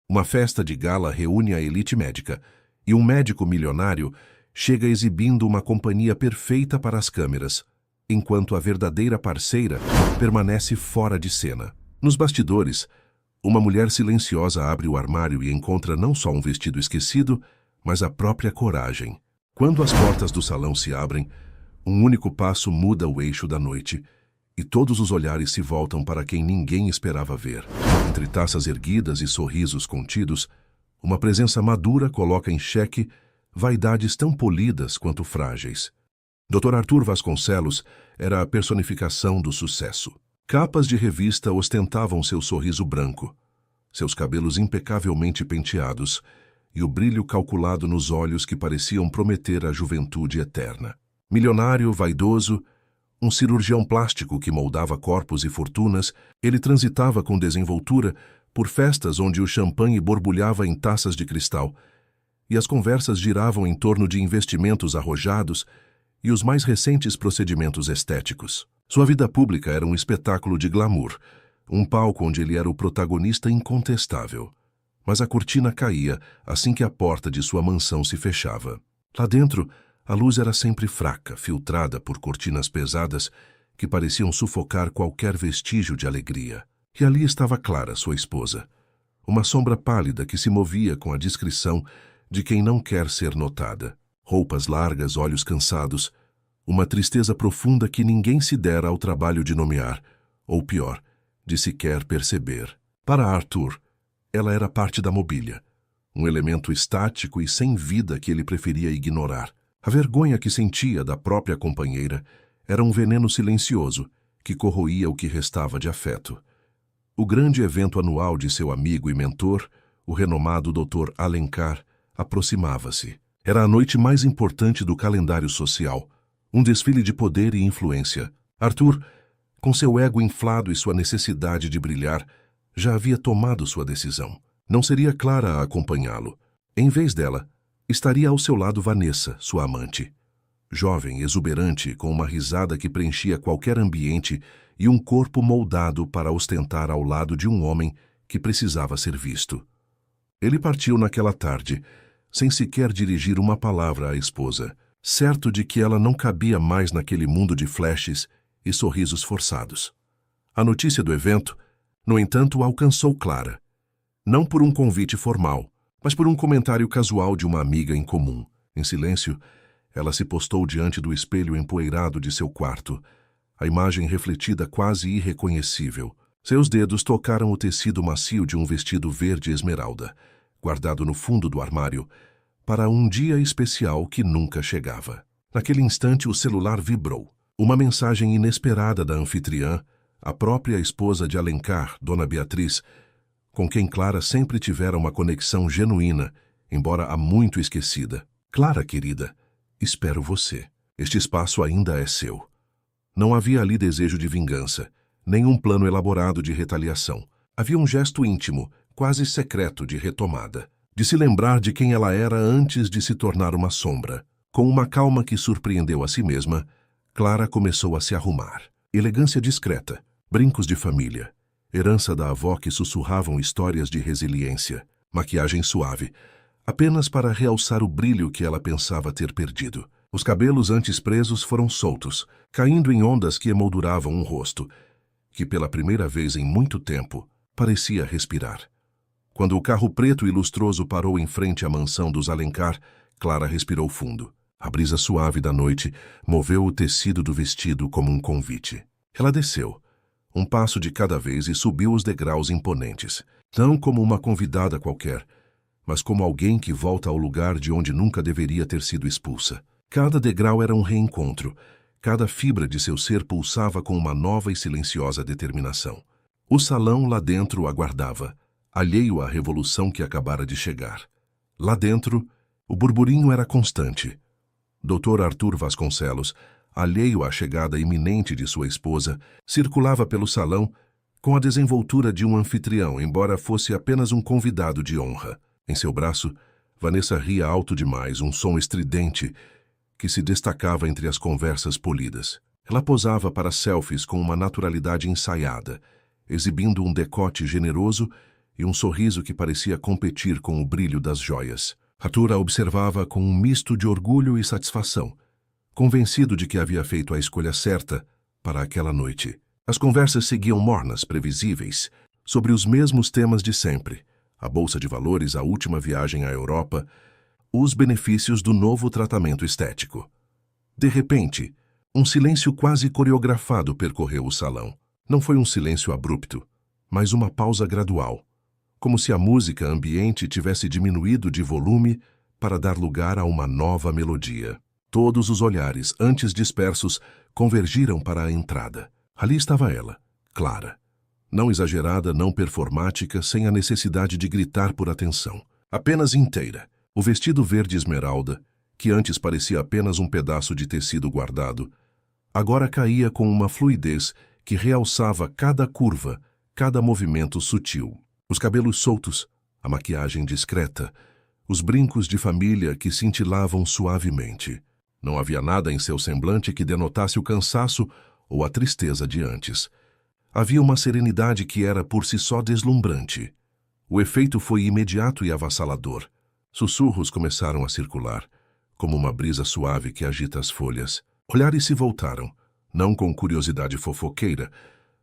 Uma festa de gala reúne a elite médica, e um médico milionário chega exibindo uma companhia perfeita para as câmeras, enquanto a verdadeira parceira permanece fora de cena. Nos bastidores, uma mulher silenciosa abre o armário e encontra não só um vestido esquecido, mas a própria coragem. Quando as portas do salão se abrem, um único passo muda o eixo da noite, e todos os olhares se voltam para quem ninguém esperava ver. Entre taças erguidas e sorrisos contidos, uma presença madura coloca em xeque vaidades tão polidas quanto frágeis. Dr. Arthur Vasconcelos era a personificação do sucesso. Capas de revista ostentavam seu sorriso branco, seus cabelos impecavelmente penteados e o brilho calculado nos olhos que pareciam prometer a juventude eterna. Milionário, vaidoso, um cirurgião plástico que moldava corpos e fortunas, ele transitava com desenvoltura por festas onde o champanhe borbulhava em taças de cristal e as conversas giravam em torno de investimentos arrojados e os mais recentes procedimentos estéticos. Sua vida pública era um espetáculo de glamour, um palco onde ele era o protagonista incontestável. Mas a cortina caía assim que a porta de sua mansão se fechava. Lá dentro, a luz era sempre fraca, filtrada por cortinas pesadas que pareciam sufocar qualquer vestígio de alegria. E ali estava Clara, sua esposa, uma sombra pálida que se movia com a discrição de quem não quer ser notada. Roupas largas, olhos cansados, uma tristeza profunda que ninguém se dera ao trabalho de nomear, ou pior, de sequer perceber. Para Arthur, ela era parte da mobília, um elemento estático e sem vida que ele preferia ignorar. A vergonha que sentia da própria companheira era um veneno silencioso que corroía o que restava de afeto. O grande evento anual de seu amigo e mentor, o renomado Dr. Alencar, aproximava-se. Era a noite mais importante do calendário social, um desfile de poder e influência. Arthur, com seu ego inflado e sua necessidade de brilhar, já havia tomado sua decisão. Não seria Clara a acompanhá-lo. Em vez dela, estaria ao seu lado Vanessa, sua amante. Jovem, exuberante, com uma risada que preenchia qualquer ambiente e um corpo moldado para ostentar ao lado de um homem que precisava ser visto. Ele partiu naquela tarde, sem sequer dirigir uma palavra à esposa, certo de que ela não cabia mais naquele mundo de flashes e sorrisos forçados. A notícia do evento, no entanto, alcançou Clara, não por um convite formal, mas por um comentário casual de uma amiga em comum. Em silêncio, ela se postou diante do espelho empoeirado de seu quarto, a imagem refletida quase irreconhecível. Seus dedos tocaram o tecido macio de um vestido verde esmeralda, guardado no fundo do armário, para um dia especial que nunca chegava. Naquele instante, o celular vibrou. Uma mensagem inesperada da anfitriã, a própria esposa de Alencar, Dona Beatriz, com quem Clara sempre tivera uma conexão genuína, embora há muito esquecida. Clara, querida, espero você. Este espaço ainda é seu. Não havia ali desejo de vingança, nem um plano elaborado de retaliação. Havia um gesto íntimo, quase secreto de retomada, de se lembrar de quem ela era antes de se tornar uma sombra. Com uma calma que surpreendeu a si mesma, Clara começou a se arrumar. Elegância discreta, brincos de família, herança da avó que sussurravam histórias de resiliência, maquiagem suave, apenas para realçar o brilho que ela pensava ter perdido. Os cabelos antes presos foram soltos, caindo em ondas que emolduravam um rosto, que pela primeira vez em muito tempo parecia respirar. Quando o carro preto e lustroso parou em frente à mansão dos Alencar, Clara respirou fundo. A brisa suave da noite moveu o tecido do vestido como um convite. Ela desceu, um passo de cada vez, e subiu os degraus imponentes, não como uma convidada qualquer, mas como alguém que volta ao lugar de onde nunca deveria ter sido expulsa. Cada degrau era um reencontro, cada fibra de seu ser pulsava com uma nova e silenciosa determinação. O salão lá dentro aguardava, alheio à revolução que acabara de chegar. Lá dentro, o burburinho era constante. Dr. Arthur Vasconcelos, alheio à chegada iminente de sua esposa, circulava pelo salão com a desenvoltura de um anfitrião, embora fosse apenas um convidado de honra. Em seu braço, Vanessa ria alto demais, um som estridente que se destacava entre as conversas polidas. Ela posava para selfies com uma naturalidade ensaiada, exibindo um decote generoso e um sorriso que parecia competir com o brilho das joias. Arthur a observava com um misto de orgulho e satisfação, convencido de que havia feito a escolha certa para aquela noite. As conversas seguiam mornas, previsíveis, sobre os mesmos temas de sempre: a bolsa de valores, a última viagem à Europa, os benefícios do novo tratamento estético. De repente, um silêncio quase coreografado percorreu o salão. Não foi um silêncio abrupto, mas uma pausa gradual, como se a música ambiente tivesse diminuído de volume para dar lugar a uma nova melodia. Todos os olhares, antes dispersos, convergiram para a entrada. Ali estava ela, Clara. Não exagerada, não performática, sem a necessidade de gritar por atenção. Apenas inteira. O vestido verde esmeralda, que antes parecia apenas um pedaço de tecido guardado, agora caía com uma fluidez que realçava cada curva, cada movimento sutil. Os cabelos soltos, a maquiagem discreta, os brincos de família que cintilavam suavemente. Não havia nada em seu semblante que denotasse o cansaço ou a tristeza de antes. Havia uma serenidade que era por si só deslumbrante. O efeito foi imediato e avassalador. Sussurros começaram a circular, como uma brisa suave que agita as folhas. Olhares se voltaram, não com curiosidade fofoqueira,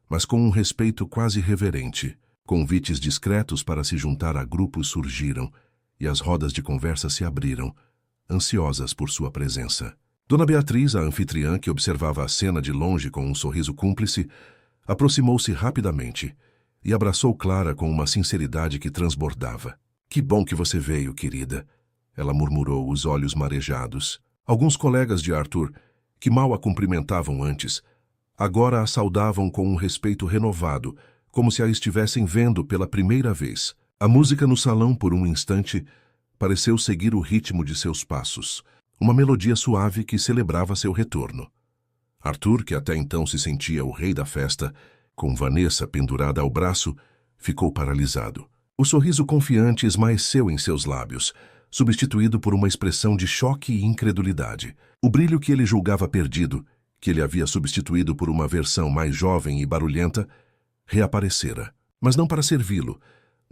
mas com um respeito quase reverente. Convites discretos para se juntar a grupos surgiram, e as rodas de conversa se abriram, ansiosas por sua presença. Dona Beatriz, a anfitriã que observava a cena de longe com um sorriso cúmplice, aproximou-se rapidamente e abraçou Clara com uma sinceridade que transbordava. "Que bom que você veio, querida", ela murmurou, os olhos marejados. Alguns colegas de Arthur, que mal a cumprimentavam antes, agora a saudavam com um respeito renovado, como se a estivessem vendo pela primeira vez. A música no salão, por um instante, pareceu seguir o ritmo de seus passos, uma melodia suave que celebrava seu retorno. Arthur, que até então se sentia o rei da festa, com Vanessa pendurada ao braço, ficou paralisado. O sorriso confiante esmaeceu em seus lábios, substituído por uma expressão de choque e incredulidade. O brilho que ele julgava perdido, que ele havia substituído por uma versão mais jovem e barulhenta, reaparecera, mas não para servi-lo,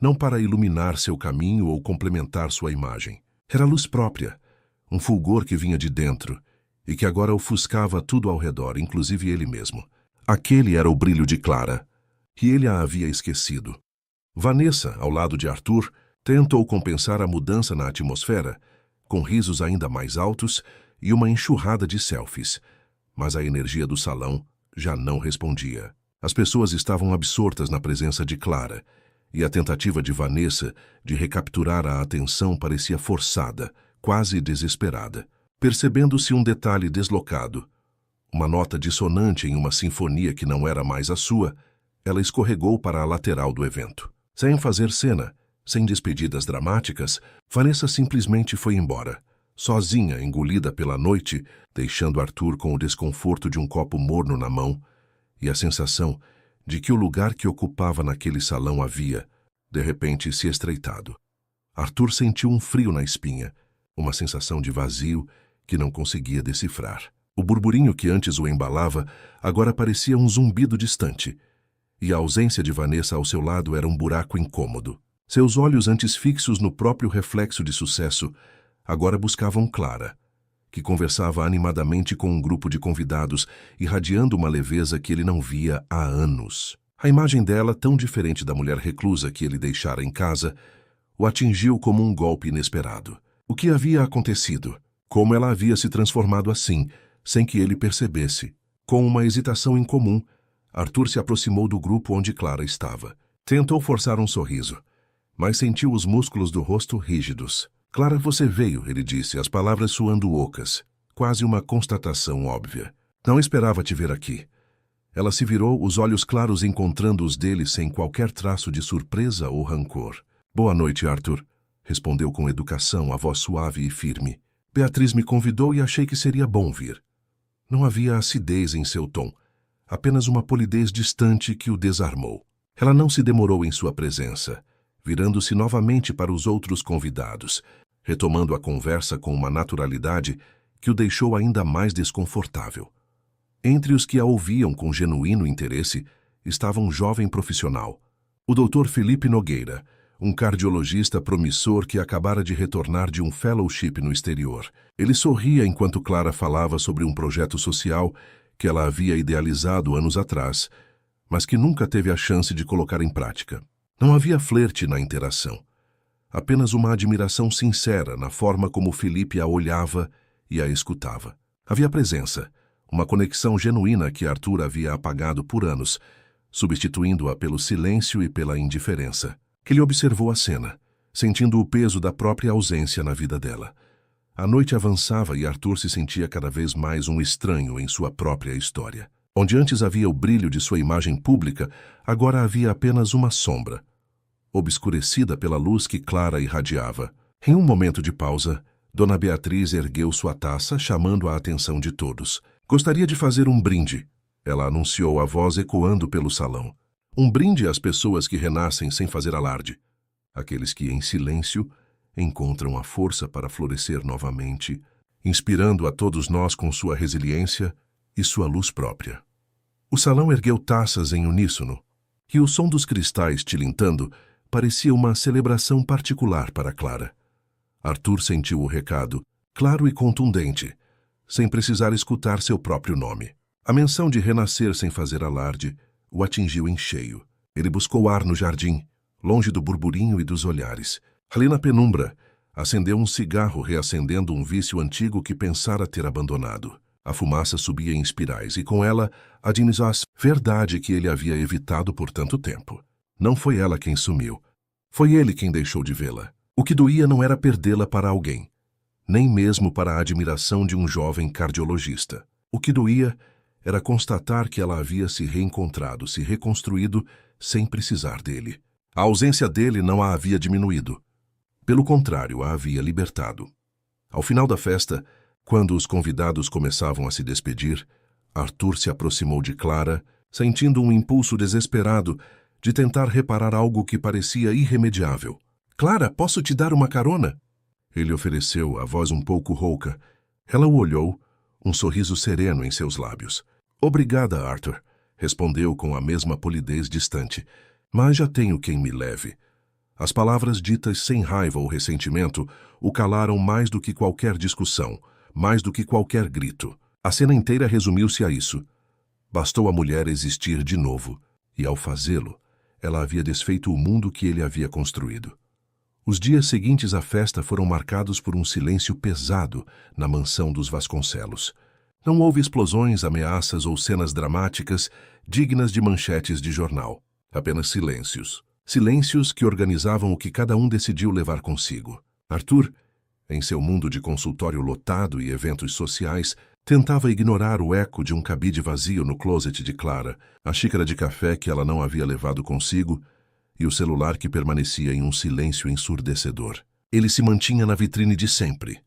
não para iluminar seu caminho ou complementar sua imagem. Era luz própria, um fulgor que vinha de dentro e que agora ofuscava tudo ao redor, inclusive ele mesmo. Aquele era o brilho de Clara, e ele a havia esquecido. Vanessa, ao lado de Arthur, tentou compensar a mudança na atmosfera, com risos ainda mais altos e uma enxurrada de selfies, mas a energia do salão já não respondia. As pessoas estavam absortas na presença de Clara, e a tentativa de Vanessa de recapturar a atenção parecia forçada, quase desesperada. Percebendo-se um detalhe deslocado, uma nota dissonante em uma sinfonia que não era mais a sua, ela escorregou para a lateral do evento. Sem fazer cena, sem despedidas dramáticas, Vanessa simplesmente foi embora, sozinha, engolida pela noite, deixando Arthur com o desconforto de um copo morno na mão e a sensação de que o lugar que ocupava naquele salão havia, de repente, se estreitado. Arthur sentiu um frio na espinha, uma sensação de vazio que não conseguia decifrar. O burburinho que antes o embalava agora parecia um zumbido distante, e a ausência de Vanessa ao seu lado era um buraco incômodo. Seus olhos, antes fixos no próprio reflexo de sucesso, agora buscavam Clara, que conversava animadamente com um grupo de convidados, irradiando uma leveza que ele não via há anos. A imagem dela, tão diferente da mulher reclusa que ele deixara em casa, o atingiu como um golpe inesperado. O que havia acontecido? Como ela havia se transformado assim, sem que ele percebesse? Com uma hesitação incomum, Arthur se aproximou do grupo onde Clara estava. Tentou forçar um sorriso, mas sentiu os músculos do rosto rígidos. "Clara, você veio", ele disse, as palavras soando ocas, quase uma constatação óbvia. "Não esperava te ver aqui." Ela se virou, os olhos claros encontrando os dele sem qualquer traço de surpresa ou rancor. "Boa noite, Arthur", respondeu com educação, a voz suave e firme. "Beatriz me convidou e achei que seria bom vir." Não havia acidez em seu tom, apenas uma polidez distante que o desarmou. Ela não se demorou em sua presença, virando-se novamente para os outros convidados, retomando a conversa com uma naturalidade que o deixou ainda mais desconfortável. Entre os que a ouviam com genuíno interesse estava um jovem profissional, O Dr. Felipe Nogueira, um cardiologista promissor que acabara de retornar de um fellowship no exterior. Ele sorria enquanto Clara falava sobre um projeto social que ela havia idealizado anos atrás, mas que nunca teve a chance de colocar em prática. Não havia flerte na interação. Apenas uma admiração sincera na forma como Felipe a olhava e a escutava. Havia presença, uma conexão genuína que Arthur havia apagado por anos, substituindo-a pelo silêncio e pela indiferença. Ele observou a cena, sentindo o peso da própria ausência na vida dela. A noite avançava e Arthur se sentia cada vez mais um estranho em sua própria história. Onde antes havia o brilho de sua imagem pública, agora havia apenas uma sombra, obscurecida pela luz que Clara irradiava. Em um momento de pausa, Dona Beatriz ergueu sua taça, chamando a atenção de todos. Gostaria de fazer um brinde, ela anunciou, a voz ecoando pelo salão. Um brinde às pessoas que renascem sem fazer alarde. Aqueles que, em silêncio, encontram a força para florescer novamente, inspirando a todos nós com sua resiliência e sua luz própria. O salão ergueu taças em uníssono, e o som dos cristais tilintando parecia uma celebração particular para Clara. Arthur sentiu o recado, claro e contundente, sem precisar escutar seu próprio nome. A menção de renascer sem fazer alarde o atingiu em cheio. Ele buscou ar no jardim, longe do burburinho e dos olhares. Ali na penumbra, acendeu um cigarro, reacendendo um vício antigo que pensara ter abandonado. A fumaça subia em espirais e com ela a verdade que ele havia evitado por tanto tempo. Não foi ela quem sumiu. Foi ele quem deixou de vê-la. O que doía não era perdê-la para alguém, nem mesmo para a admiração de um jovem cardiologista. O que doía era constatar que ela havia se reencontrado, se reconstruído, sem precisar dele. A ausência dele não a havia diminuído. Pelo contrário, a havia libertado. Ao final da festa, quando os convidados começavam a se despedir, Arthur se aproximou de Clara, sentindo um impulso desesperado de tentar reparar algo que parecia irremediável. "Clara, posso te dar uma carona?" Ele ofereceu, a voz um pouco rouca. Ela o olhou, um sorriso sereno em seus lábios. "Obrigada, Arthur", respondeu com a mesma polidez distante. "Mas já tenho quem me leve." As palavras ditas sem raiva ou ressentimento o calaram mais do que qualquer discussão, mais do que qualquer grito. A cena inteira resumiu-se a isso. Bastou a mulher existir de novo, e ao fazê-lo, ela havia desfeito o mundo que ele havia construído. Os dias seguintes à festa foram marcados por um silêncio pesado na mansão dos Vasconcelos. Não houve explosões, ameaças ou cenas dramáticas dignas de manchetes de jornal. Apenas silêncios. Silêncios que organizavam o que cada um decidiu levar consigo. Arthur, em seu mundo de consultório lotado e eventos sociais, tentava ignorar o eco de um cabide vazio no closet de Clara, a xícara de café que ela não havia levado consigo e o celular que permanecia em um silêncio ensurdecedor. Ele se mantinha na vitrine de sempre.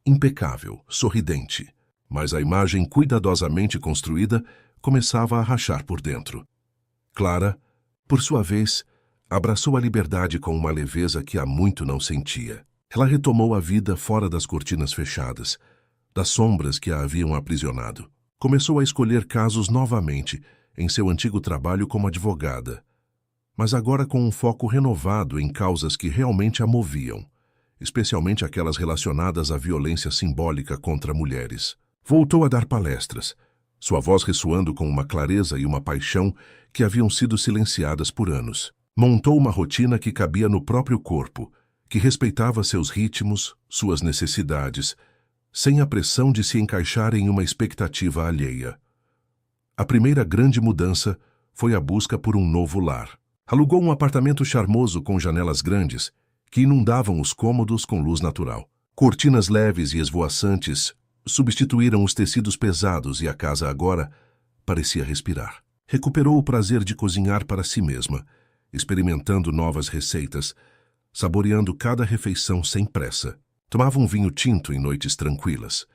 Impecável, sorridente, mas a imagem cuidadosamente construída começava a rachar por dentro. Clara, por sua vez, abraçou a liberdade com uma leveza que há muito não sentia. Ela retomou a vida fora das cortinas fechadas, das sombras que a haviam aprisionado. Começou a escolher casos novamente em seu antigo trabalho como advogada, mas agora com um foco renovado em causas que realmente a moviam, especialmente aquelas relacionadas à violência simbólica contra mulheres. Voltou a dar palestras, sua voz ressoando com uma clareza e uma paixão que haviam sido silenciadas por anos. Montou uma rotina que cabia no próprio corpo, que respeitava seus ritmos, suas necessidades, sem a pressão de se encaixar em uma expectativa alheia. A primeira grande mudança foi a busca por um novo lar. Alugou um apartamento charmoso com janelas grandes, que inundavam os cômodos com luz natural. Cortinas leves e esvoaçantes substituíram os tecidos pesados e a casa agora parecia respirar. Recuperou o prazer de cozinhar para si mesma, experimentando novas receitas, saboreando cada refeição sem pressa. Tomava um vinho tinto em noites tranquilas,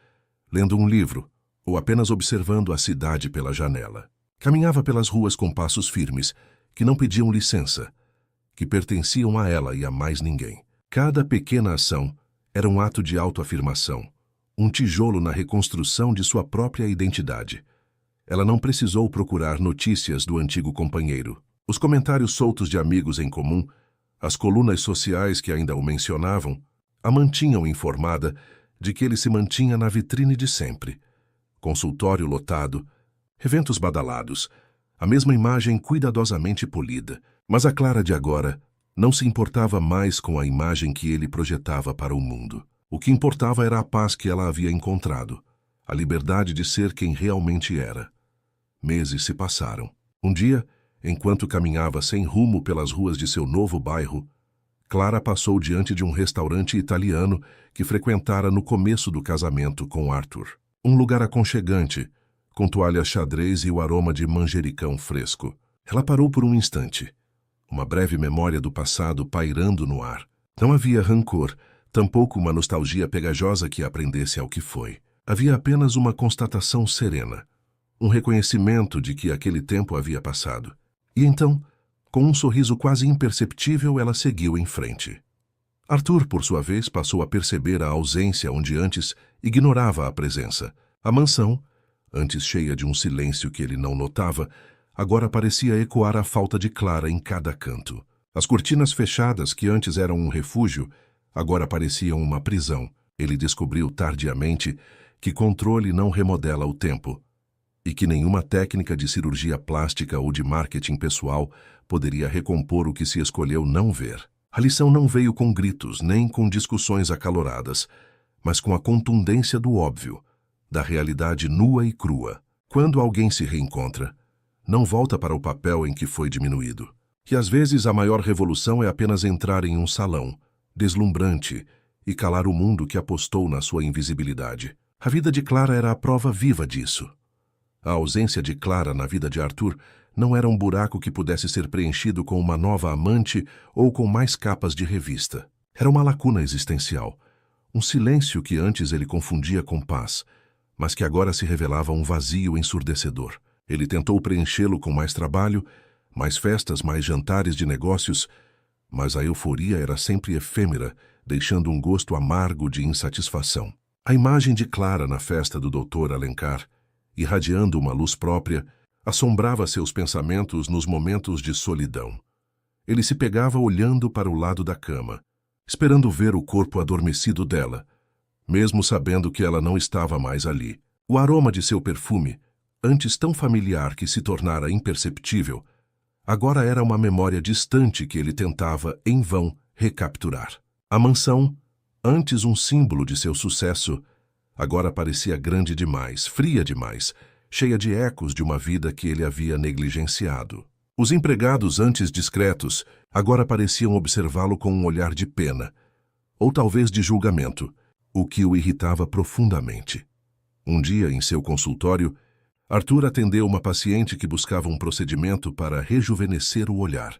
lendo um livro ou apenas observando a cidade pela janela. Caminhava pelas ruas com passos firmes, que não pediam licença, que pertenciam a ela e a mais ninguém. Cada pequena ação era um ato de autoafirmação, um tijolo na reconstrução de sua própria identidade. Ela não precisou procurar notícias do antigo companheiro. Os comentários soltos de amigos em comum, as colunas sociais que ainda o mencionavam, a mantinham informada de que ele se mantinha na vitrine de sempre. Consultório lotado, eventos badalados, a mesma imagem cuidadosamente polida. Mas a Clara de agora não se importava mais com a imagem que ele projetava para o mundo. O que importava era a paz que ela havia encontrado, a liberdade de ser quem realmente era. Meses se passaram. Um dia, enquanto caminhava sem rumo pelas ruas de seu novo bairro, Clara passou diante de um restaurante italiano que frequentara no começo do casamento com Arthur. Um lugar aconchegante, com toalhas xadrez e o aroma de manjericão fresco. Ela parou por um instante, uma breve memória do passado pairando no ar. Não havia rancor, tampouco uma nostalgia pegajosa que a prendesse ao que foi. Havia apenas uma constatação serena, um reconhecimento de que aquele tempo havia passado. E então, com um sorriso quase imperceptível, ela seguiu em frente. Arthur, por sua vez, passou a perceber a ausência onde antes ignorava a presença. A mansão, antes cheia de um silêncio que ele não notava, agora parecia ecoar a falta de Clara em cada canto. As cortinas fechadas, que antes eram um refúgio, agora pareciam uma prisão. Ele descobriu tardiamente que controle não remodela o tempo, e que nenhuma técnica de cirurgia plástica ou de marketing pessoal poderia recompor o que se escolheu não ver. A lição não veio com gritos, nem com discussões acaloradas, mas com a contundência do óbvio, da realidade nua e crua. Quando alguém se reencontra, não volta para o papel em que foi diminuído. E às vezes a maior revolução é apenas entrar em um salão, deslumbrante, e calar o mundo que apostou na sua invisibilidade. A vida de Clara era a prova viva disso. A ausência de Clara na vida de Arthur não era um buraco que pudesse ser preenchido com uma nova amante ou com mais capas de revista. Era uma lacuna existencial, um silêncio que antes ele confundia com paz, mas que agora se revelava um vazio ensurdecedor. Ele tentou preenchê-lo com mais trabalho, mais festas, mais jantares de negócios, mas a euforia era sempre efêmera, deixando um gosto amargo de insatisfação. A imagem de Clara na festa do Dr. Alencar, irradiando uma luz própria, assombrava seus pensamentos nos momentos de solidão. Ele se pegava olhando para o lado da cama, esperando ver o corpo adormecido dela, mesmo sabendo que ela não estava mais ali. O aroma de seu perfume, antes tão familiar que se tornara imperceptível, agora era uma memória distante que ele tentava, em vão, recapturar. A mansão, antes um símbolo de seu sucesso, agora parecia grande demais, fria demais, cheia de ecos de uma vida que ele havia negligenciado. Os empregados, antes discretos, agora pareciam observá-lo com um olhar de pena, ou talvez de julgamento, o que o irritava profundamente. Um dia, em seu consultório, Arthur atendeu uma paciente que buscava um procedimento para rejuvenescer o olhar.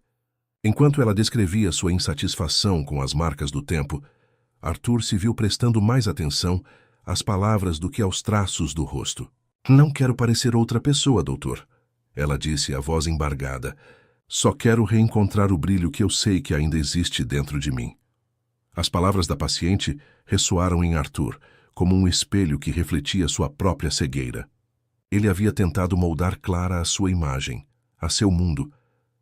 Enquanto ela descrevia sua insatisfação com as marcas do tempo, Arthur se viu prestando mais atenção às palavras do que aos traços do rosto. "Não quero parecer outra pessoa, doutor", ela disse, a voz embargada. "Só quero reencontrar o brilho que eu sei que ainda existe dentro de mim." As palavras da paciente ressoaram em Arthur, como um espelho que refletia sua própria cegueira. Ele havia tentado moldar Clara à sua imagem, a seu mundo,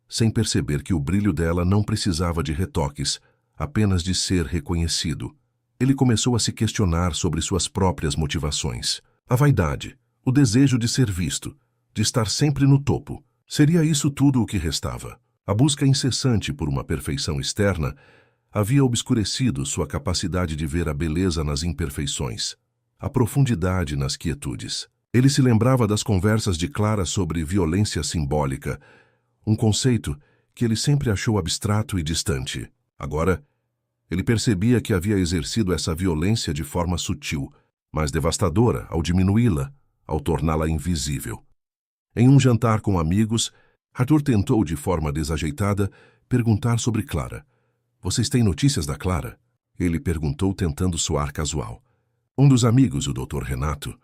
sem perceber que o brilho dela não precisava de retoques, apenas de ser reconhecido. Ele começou a se questionar sobre suas próprias motivações. A vaidade, o desejo de ser visto, de estar sempre no topo. Seria isso tudo o que restava? A busca incessante por uma perfeição externa havia obscurecido sua capacidade de ver a beleza nas imperfeições, a profundidade nas quietudes. Ele se lembrava das conversas de Clara sobre violência simbólica, um conceito que ele sempre achou abstrato e distante. Agora, ele percebia que havia exercido essa violência de forma sutil, mas devastadora ao diminuí-la, ao torná-la invisível. Em um jantar com amigos, Arthur tentou, de forma desajeitada, perguntar sobre Clara. "Vocês têm notícias da Clara?" Ele perguntou, tentando soar casual. Um dos amigos, o Dr. Renato,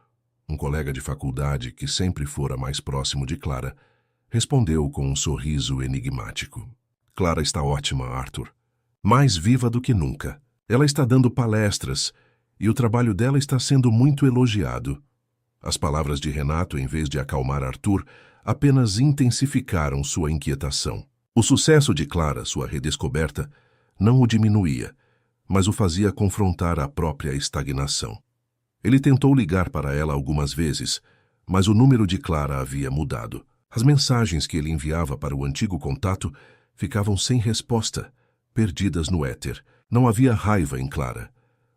um colega de faculdade que sempre fora mais próximo de Clara, respondeu com um sorriso enigmático. "Clara está ótima, Arthur. Mais viva do que nunca. Ela está dando palestras e o trabalho dela está sendo muito elogiado." As palavras de Renato, em vez de acalmar Arthur, apenas intensificaram sua inquietação. O sucesso de Clara, sua redescoberta, não o diminuía, mas o fazia confrontar a própria estagnação. Ele tentou ligar para ela algumas vezes, mas o número de Clara havia mudado. As mensagens que ele enviava para o antigo contato ficavam sem resposta, perdidas no éter. Não havia raiva em Clara.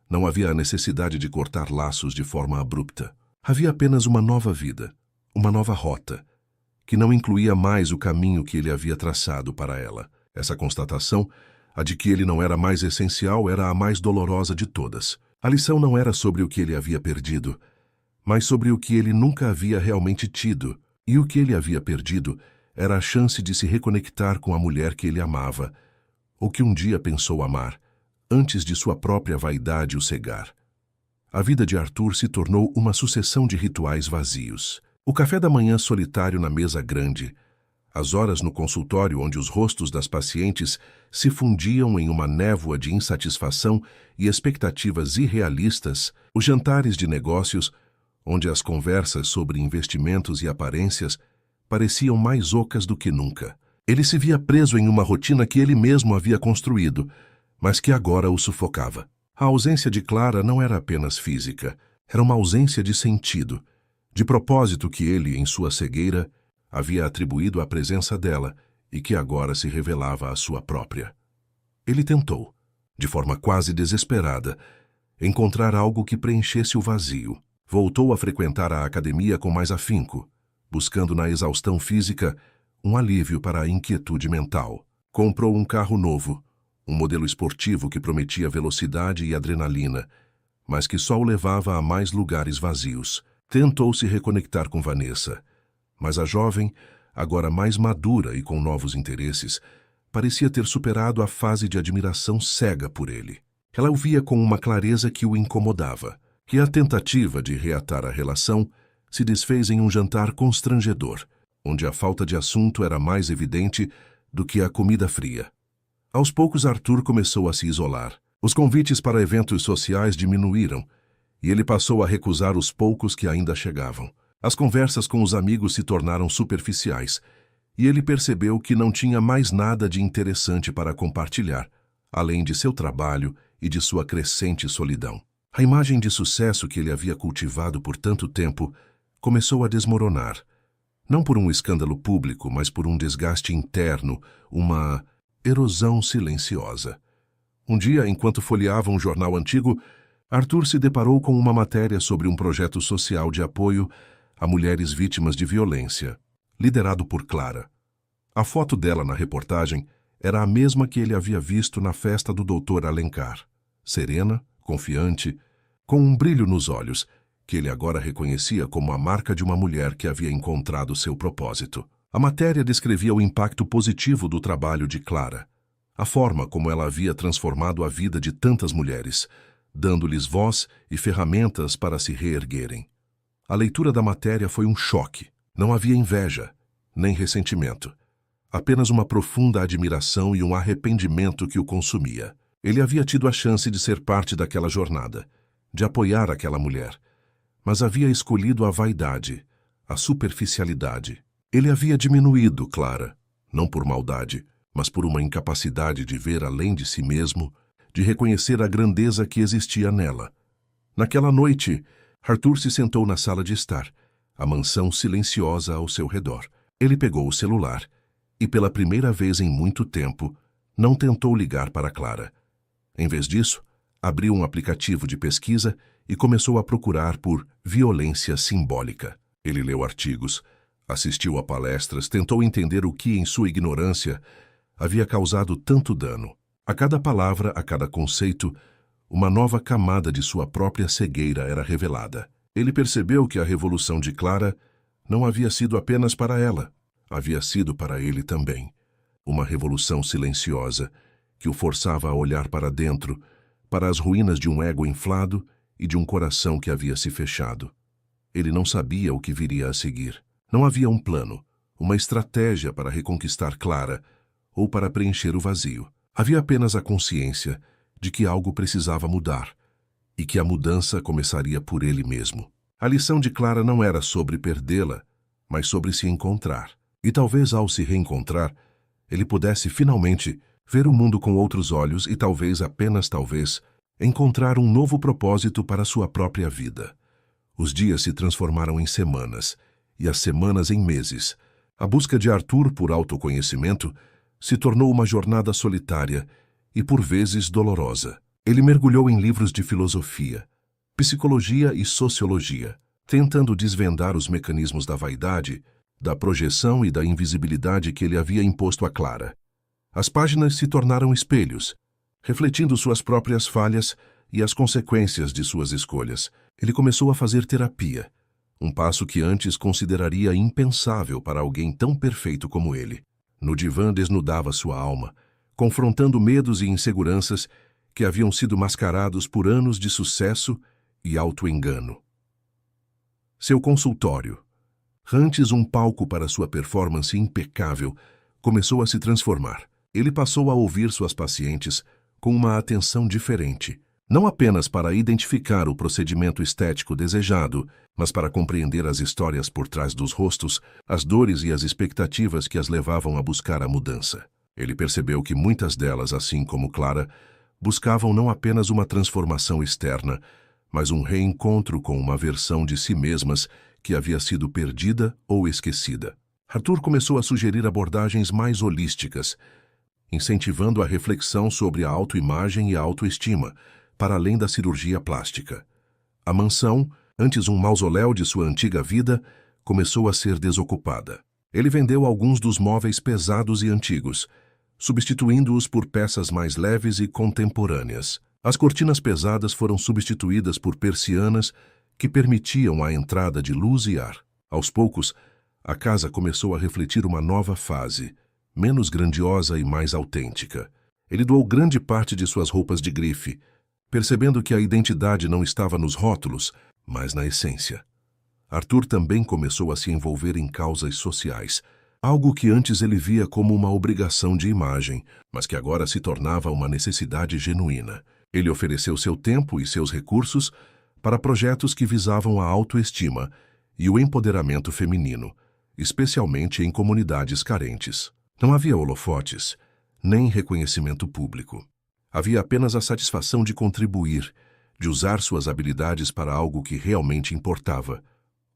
Não havia a necessidade de cortar laços de forma abrupta. Havia apenas uma nova vida, uma nova rota, que não incluía mais o caminho que ele havia traçado para ela. Essa constatação, a de que ele não era mais essencial, era a mais dolorosa de todas. A lição não era sobre o que ele havia perdido, mas sobre o que ele nunca havia realmente tido. E o que ele havia perdido era a chance de se reconectar com a mulher que ele amava, ou que um dia pensou amar, antes de sua própria vaidade o cegar. A vida de Arthur se tornou uma sucessão de rituais vazios. O café da manhã solitário na mesa grande, as horas no consultório onde os rostos das pacientes se fundiam em uma névoa de insatisfação e expectativas irrealistas, os jantares de negócios, onde as conversas sobre investimentos e aparências pareciam mais ocas do que nunca. Ele se via preso em uma rotina que ele mesmo havia construído, mas que agora o sufocava. A ausência de Clara não era apenas física, era uma ausência de sentido, de propósito que ele, em sua cegueira, havia atribuído à presença dela e que agora se revelava a sua própria. Ele tentou, de forma quase desesperada, encontrar algo que preenchesse o vazio. Voltou a frequentar a academia com mais afinco, buscando na exaustão física um alívio para a inquietude mental. Comprou um carro novo, um modelo esportivo que prometia velocidade e adrenalina, mas que só o levava a mais lugares vazios. Tentou se reconectar com Vanessa, mas a jovem, agora mais madura e com novos interesses, parecia ter superado a fase de admiração cega por ele. Ela o via com uma clareza que o incomodava, que a tentativa de reatar a relação se desfez em um jantar constrangedor, onde a falta de assunto era mais evidente do que a comida fria. Aos poucos Arthur começou a se isolar. Os convites para eventos sociais diminuíram, e ele passou a recusar os poucos que ainda chegavam. As conversas com os amigos se tornaram superficiais, e ele percebeu que não tinha mais nada de interessante para compartilhar, além de seu trabalho e de sua crescente solidão. A imagem de sucesso que ele havia cultivado por tanto tempo começou a desmoronar, não por um escândalo público, mas por um desgaste interno, uma erosão silenciosa. Um dia, enquanto folheava um jornal antigo, Arthur se deparou com uma matéria sobre um projeto social de apoio a mulheres vítimas de violência, liderado por Clara. A foto dela na reportagem era a mesma que ele havia visto na festa do Dr. Alencar. Serena, confiante, com um brilho nos olhos, que ele agora reconhecia como a marca de uma mulher que havia encontrado seu propósito. A matéria descrevia o impacto positivo do trabalho de Clara, a forma como ela havia transformado a vida de tantas mulheres, dando-lhes voz e ferramentas para se reerguerem. A leitura da matéria foi um choque. Não havia inveja, nem ressentimento. Apenas uma profunda admiração e um arrependimento que o consumia. Ele havia tido a chance de ser parte daquela jornada, de apoiar aquela mulher, mas havia escolhido a vaidade, a superficialidade. Ele havia diminuído Clara, não por maldade, mas por uma incapacidade de ver além de si mesmo, de reconhecer a grandeza que existia nela. Naquela noite, Arthur se sentou na sala de estar, a mansão silenciosa ao seu redor. Ele pegou o celular e, pela primeira vez em muito tempo, não tentou ligar para Clara. Em vez disso, abriu um aplicativo de pesquisa e começou a procurar por violência simbólica. Ele leu artigos, assistiu a palestras, tentou entender o que, em sua ignorância, havia causado tanto dano. A cada palavra, a cada conceito, uma nova camada de sua própria cegueira era revelada. Ele percebeu que a revolução de Clara não havia sido apenas para ela, havia sido para ele também. Uma revolução silenciosa que o forçava a olhar para dentro, para as ruínas de um ego inflado e de um coração que havia se fechado. Ele não sabia o que viria a seguir. Não havia um plano, uma estratégia para reconquistar Clara ou para preencher o vazio. Havia apenas a consciência de que algo precisava mudar e que a mudança começaria por ele mesmo. A lição de Clara não era sobre perdê-la, mas sobre se encontrar. E talvez ao se reencontrar, ele pudesse finalmente ver o mundo com outros olhos e talvez, apenas talvez, encontrar um novo propósito para sua própria vida. Os dias se transformaram em semanas, e as semanas em meses. A busca de Arthur por autoconhecimento se tornou uma jornada solitária e, por vezes, dolorosa. Ele mergulhou em livros de filosofia, psicologia e sociologia, tentando desvendar os mecanismos da vaidade, da projeção e da invisibilidade que ele havia imposto a Clara. As páginas se tornaram espelhos, refletindo suas próprias falhas e as consequências de suas escolhas. Ele começou a fazer terapia, um passo que antes consideraria impensável para alguém tão perfeito como ele. No divã desnudava sua alma, confrontando medos e inseguranças que haviam sido mascarados por anos de sucesso e auto-engano. Seu consultório, antes um palco para sua performance impecável, começou a se transformar. Ele passou a ouvir suas pacientes com uma atenção diferente, não apenas para identificar o procedimento estético desejado, mas para compreender as histórias por trás dos rostos, as dores e as expectativas que as levavam a buscar a mudança. Ele percebeu que muitas delas, assim como Clara, buscavam não apenas uma transformação externa, mas um reencontro com uma versão de si mesmas que havia sido perdida ou esquecida. Arthur começou a sugerir abordagens mais holísticas, incentivando a reflexão sobre a autoimagem e a autoestima, para além da cirurgia plástica. A mansão, antes um mausoléu de sua antiga vida, começou a ser desocupada. Ele vendeu alguns dos móveis pesados e antigos, substituindo-os por peças mais leves e contemporâneas. As cortinas pesadas foram substituídas por persianas que permitiam a entrada de luz e ar. Aos poucos, a casa começou a refletir uma nova fase, menos grandiosa e mais autêntica. Ele doou grande parte de suas roupas de grife, percebendo que a identidade não estava nos rótulos, mas na essência. Arthur também começou a se envolver em causas sociais, algo que antes ele via como uma obrigação de imagem, mas que agora se tornava uma necessidade genuína. Ele ofereceu seu tempo e seus recursos para projetos que visavam a autoestima e o empoderamento feminino, especialmente em comunidades carentes. Não havia holofotes, nem reconhecimento público. Havia apenas a satisfação de contribuir, de usar suas habilidades para algo que realmente importava.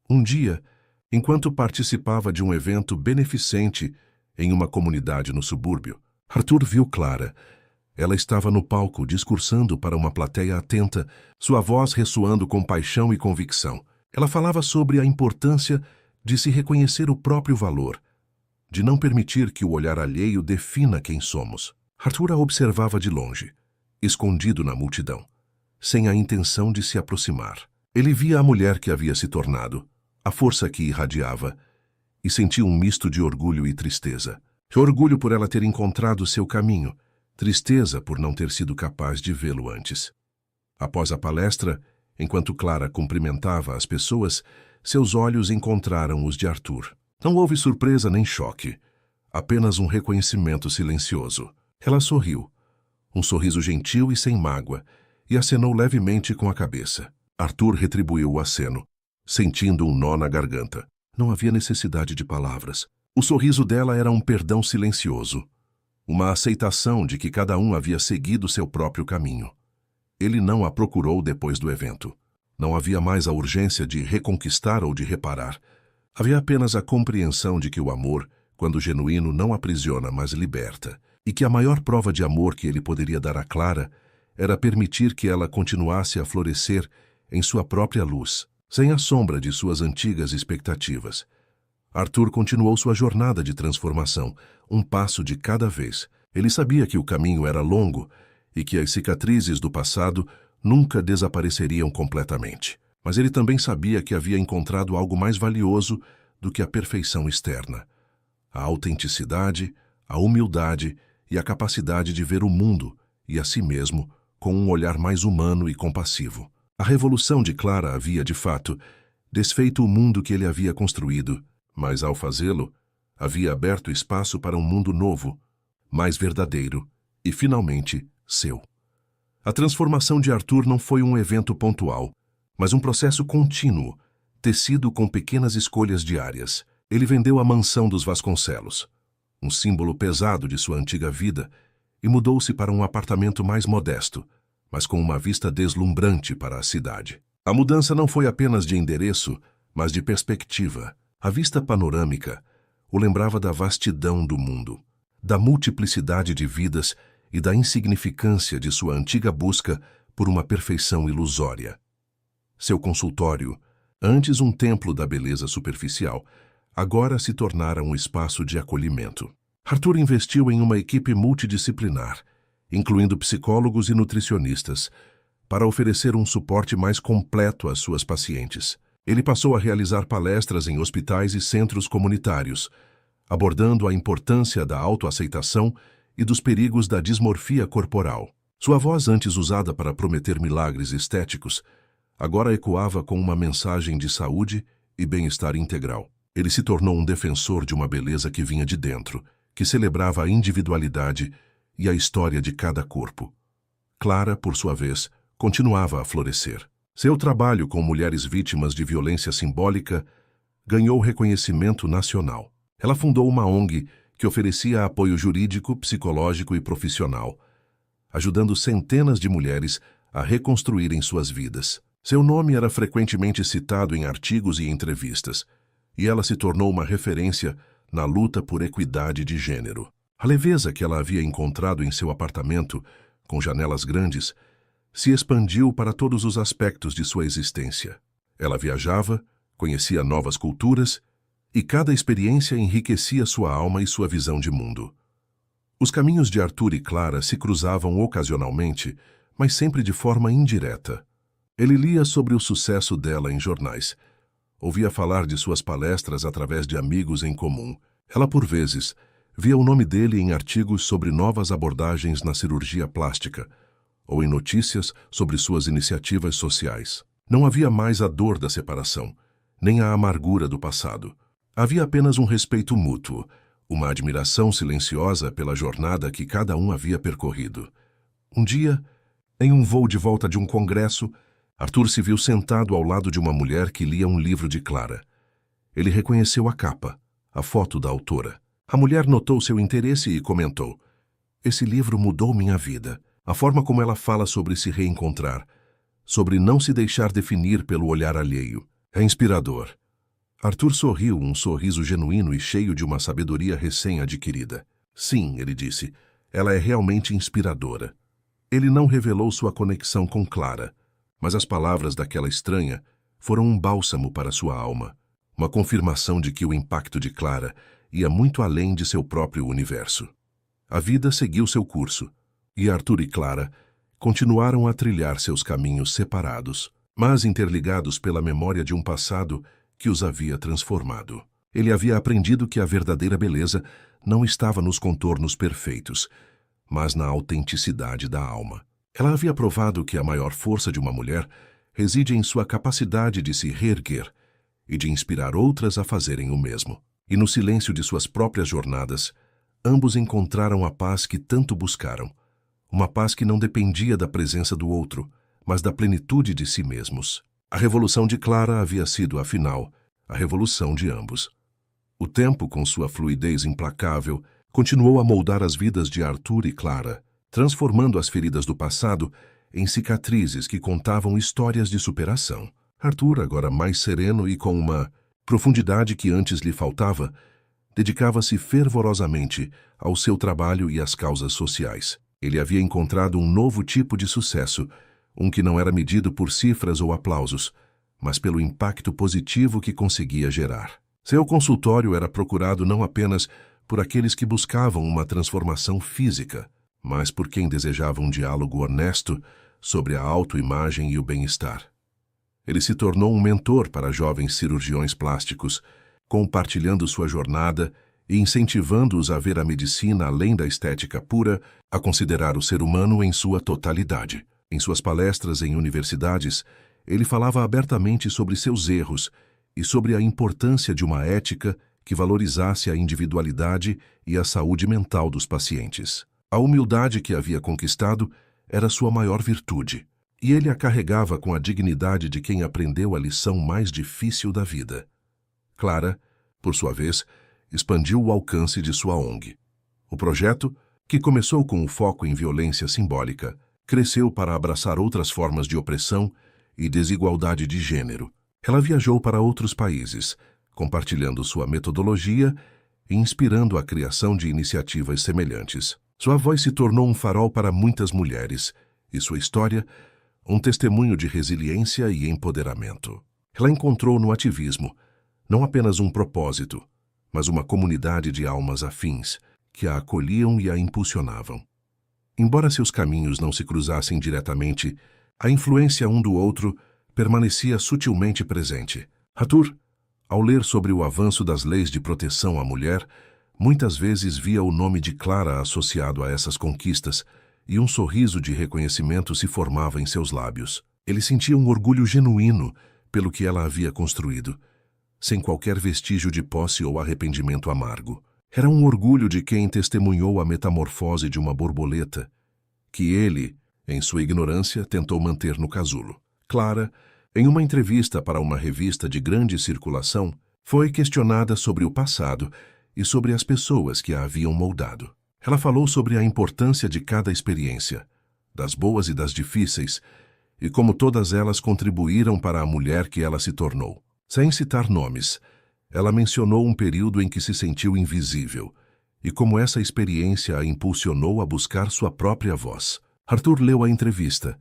Um dia, enquanto participava de um evento beneficente em uma comunidade no subúrbio, Arthur viu Clara. Ela estava no palco discursando para uma plateia atenta, sua voz ressoando com paixão e convicção. Ela falava sobre a importância de se reconhecer o próprio valor, de não permitir que o olhar alheio defina quem somos. Arthur a observava de longe, escondido na multidão, sem a intenção de se aproximar. Ele via a mulher que havia se tornado, a força que irradiava, e sentia um misto de orgulho e tristeza. Orgulho por ela ter encontrado seu caminho, tristeza por não ter sido capaz de vê-lo antes. Após a palestra, enquanto Clara cumprimentava as pessoas, seus olhos encontraram os de Arthur. Não houve surpresa nem choque, apenas um reconhecimento silencioso. Ela sorriu, um sorriso gentil e sem mágoa, e acenou levemente com a cabeça. Arthur retribuiu o aceno, sentindo um nó na garganta. Não havia necessidade de palavras. O sorriso dela era um perdão silencioso, uma aceitação de que cada um havia seguido seu próprio caminho. Ele não a procurou depois do evento. Não havia mais a urgência de reconquistar ou de reparar. Havia apenas a compreensão de que o amor, quando genuíno, não aprisiona, mas liberta, e que a maior prova de amor que ele poderia dar a Clara era permitir que ela continuasse a florescer em sua própria luz, sem a sombra de suas antigas expectativas. Arthur continuou sua jornada de transformação, um passo de cada vez. Ele sabia que o caminho era longo e que as cicatrizes do passado nunca desapareceriam completamente. Mas ele também sabia que havia encontrado algo mais valioso do que a perfeição externa: a autenticidade, a humildade e a capacidade de ver o mundo e a si mesmo com um olhar mais humano e compassivo. A revolução de Clara havia, de fato, desfeito o mundo que ele havia construído, mas, ao fazê-lo, havia aberto espaço para um mundo novo, mais verdadeiro e, finalmente, seu. A transformação de Arthur não foi um evento pontual, mas um processo contínuo, tecido com pequenas escolhas diárias. Ele vendeu a mansão dos Vasconcelos, um símbolo pesado de sua antiga vida, e mudou-se para um apartamento mais modesto, mas com uma vista deslumbrante para a cidade. A mudança não foi apenas de endereço, mas de perspectiva. A vista panorâmica o lembrava da vastidão do mundo, da multiplicidade de vidas e da insignificância de sua antiga busca por uma perfeição ilusória. Seu consultório, antes um templo da beleza superficial, agora se tornara um espaço de acolhimento. Arthur investiu em uma equipe multidisciplinar, incluindo psicólogos e nutricionistas, para oferecer um suporte mais completo às suas pacientes. Ele passou a realizar palestras em hospitais e centros comunitários, abordando a importância da autoaceitação e dos perigos da dismorfia corporal. Sua voz, antes usada para prometer milagres estéticos, agora ecoava com uma mensagem de saúde e bem-estar integral. Ele se tornou um defensor de uma beleza que vinha de dentro, que celebrava a individualidade e a história de cada corpo. Clara, por sua vez, continuava a florescer. Seu trabalho com mulheres vítimas de violência simbólica ganhou reconhecimento nacional. Ela fundou uma ONG que oferecia apoio jurídico, psicológico e profissional, ajudando centenas de mulheres a reconstruírem suas vidas. Seu nome era frequentemente citado em artigos e entrevistas, e ela se tornou uma referência na luta por equidade de gênero. A leveza que ela havia encontrado em seu apartamento, com janelas grandes, se expandiu para todos os aspectos de sua existência. Ela viajava, conhecia novas culturas, e cada experiência enriquecia sua alma e sua visão de mundo. Os caminhos de Arthur e Clara se cruzavam ocasionalmente, mas sempre de forma indireta. Ele lia sobre o sucesso dela em jornais. Ouvia falar de suas palestras através de amigos em comum. Ela, por vezes, via o nome dele em artigos sobre novas abordagens na cirurgia plástica, ou em notícias sobre suas iniciativas sociais. Não havia mais a dor da separação, nem a amargura do passado. Havia apenas um respeito mútuo, uma admiração silenciosa pela jornada que cada um havia percorrido. Um dia, em um voo de volta de um congresso, Arthur se viu sentado ao lado de uma mulher que lia um livro de Clara. Ele reconheceu a capa, a foto da autora. A mulher notou seu interesse e comentou: "Esse livro mudou minha vida. A forma como ela fala sobre se reencontrar, sobre não se deixar definir pelo olhar alheio. É inspirador." Arthur sorriu, um sorriso genuíno e cheio de uma sabedoria recém-adquirida. "Sim," ele disse, "ela é realmente inspiradora." Ele não revelou sua conexão com Clara, mas as palavras daquela estranha foram um bálsamo para sua alma, uma confirmação de que o impacto de Clara ia muito além de seu próprio universo. A vida seguiu seu curso, e Arthur e Clara continuaram a trilhar seus caminhos separados, mas interligados pela memória de um passado que os havia transformado. Ele havia aprendido que a verdadeira beleza não estava nos contornos perfeitos, mas na autenticidade da alma. Ela havia provado que a maior força de uma mulher reside em sua capacidade de se reerguer e de inspirar outras a fazerem o mesmo. E no silêncio de suas próprias jornadas, ambos encontraram a paz que tanto buscaram, uma paz que não dependia da presença do outro, mas da plenitude de si mesmos. A revolução de Clara havia sido, afinal, a revolução de ambos. O tempo, com sua fluidez implacável, continuou a moldar as vidas de Arthur e Clara, transformando as feridas do passado em cicatrizes que contavam histórias de superação. Arthur, agora mais sereno e com uma profundidade que antes lhe faltava, dedicava-se fervorosamente ao seu trabalho e às causas sociais. Ele havia encontrado um novo tipo de sucesso, um que não era medido por cifras ou aplausos, mas pelo impacto positivo que conseguia gerar. Seu consultório era procurado não apenas por aqueles que buscavam uma transformação física, mas por quem desejava um diálogo honesto sobre a autoimagem e o bem-estar. Ele se tornou um mentor para jovens cirurgiões plásticos, compartilhando sua jornada e incentivando-os a ver a medicina além da estética pura, a considerar o ser humano em sua totalidade. Em suas palestras em universidades, ele falava abertamente sobre seus erros e sobre a importância de uma ética que valorizasse a individualidade e a saúde mental dos pacientes. A humildade que havia conquistado era sua maior virtude, e ele a carregava com a dignidade de quem aprendeu a lição mais difícil da vida. Clara, por sua vez, expandiu o alcance de sua ONG. O projeto, que começou com o foco em violência simbólica, cresceu para abraçar outras formas de opressão e desigualdade de gênero. Ela viajou para outros países, compartilhando sua metodologia e inspirando a criação de iniciativas semelhantes. Sua voz se tornou um farol para muitas mulheres, e sua história, um testemunho de resiliência e empoderamento. Ela encontrou no ativismo não apenas um propósito, mas uma comunidade de almas afins, que a acolhiam e a impulsionavam. Embora seus caminhos não se cruzassem diretamente, a influência um do outro permanecia sutilmente presente. Arthur, ao ler sobre o avanço das leis de proteção à mulher, muitas vezes via o nome de Clara associado a essas conquistas, e um sorriso de reconhecimento se formava em seus lábios. Ele sentia um orgulho genuíno pelo que ela havia construído, sem qualquer vestígio de posse ou arrependimento amargo. Era um orgulho de quem testemunhou a metamorfose de uma borboleta, que ele, em sua ignorância, tentou manter no casulo. Clara, em uma entrevista para uma revista de grande circulação, foi questionada sobre o passado e sobre as pessoas que a haviam moldado. Ela falou sobre a importância de cada experiência, das boas e das difíceis, e como todas elas contribuíram para a mulher que ela se tornou. Sem citar nomes, ela mencionou um período em que se sentiu invisível, e como essa experiência a impulsionou a buscar sua própria voz. Arthur leu a entrevista,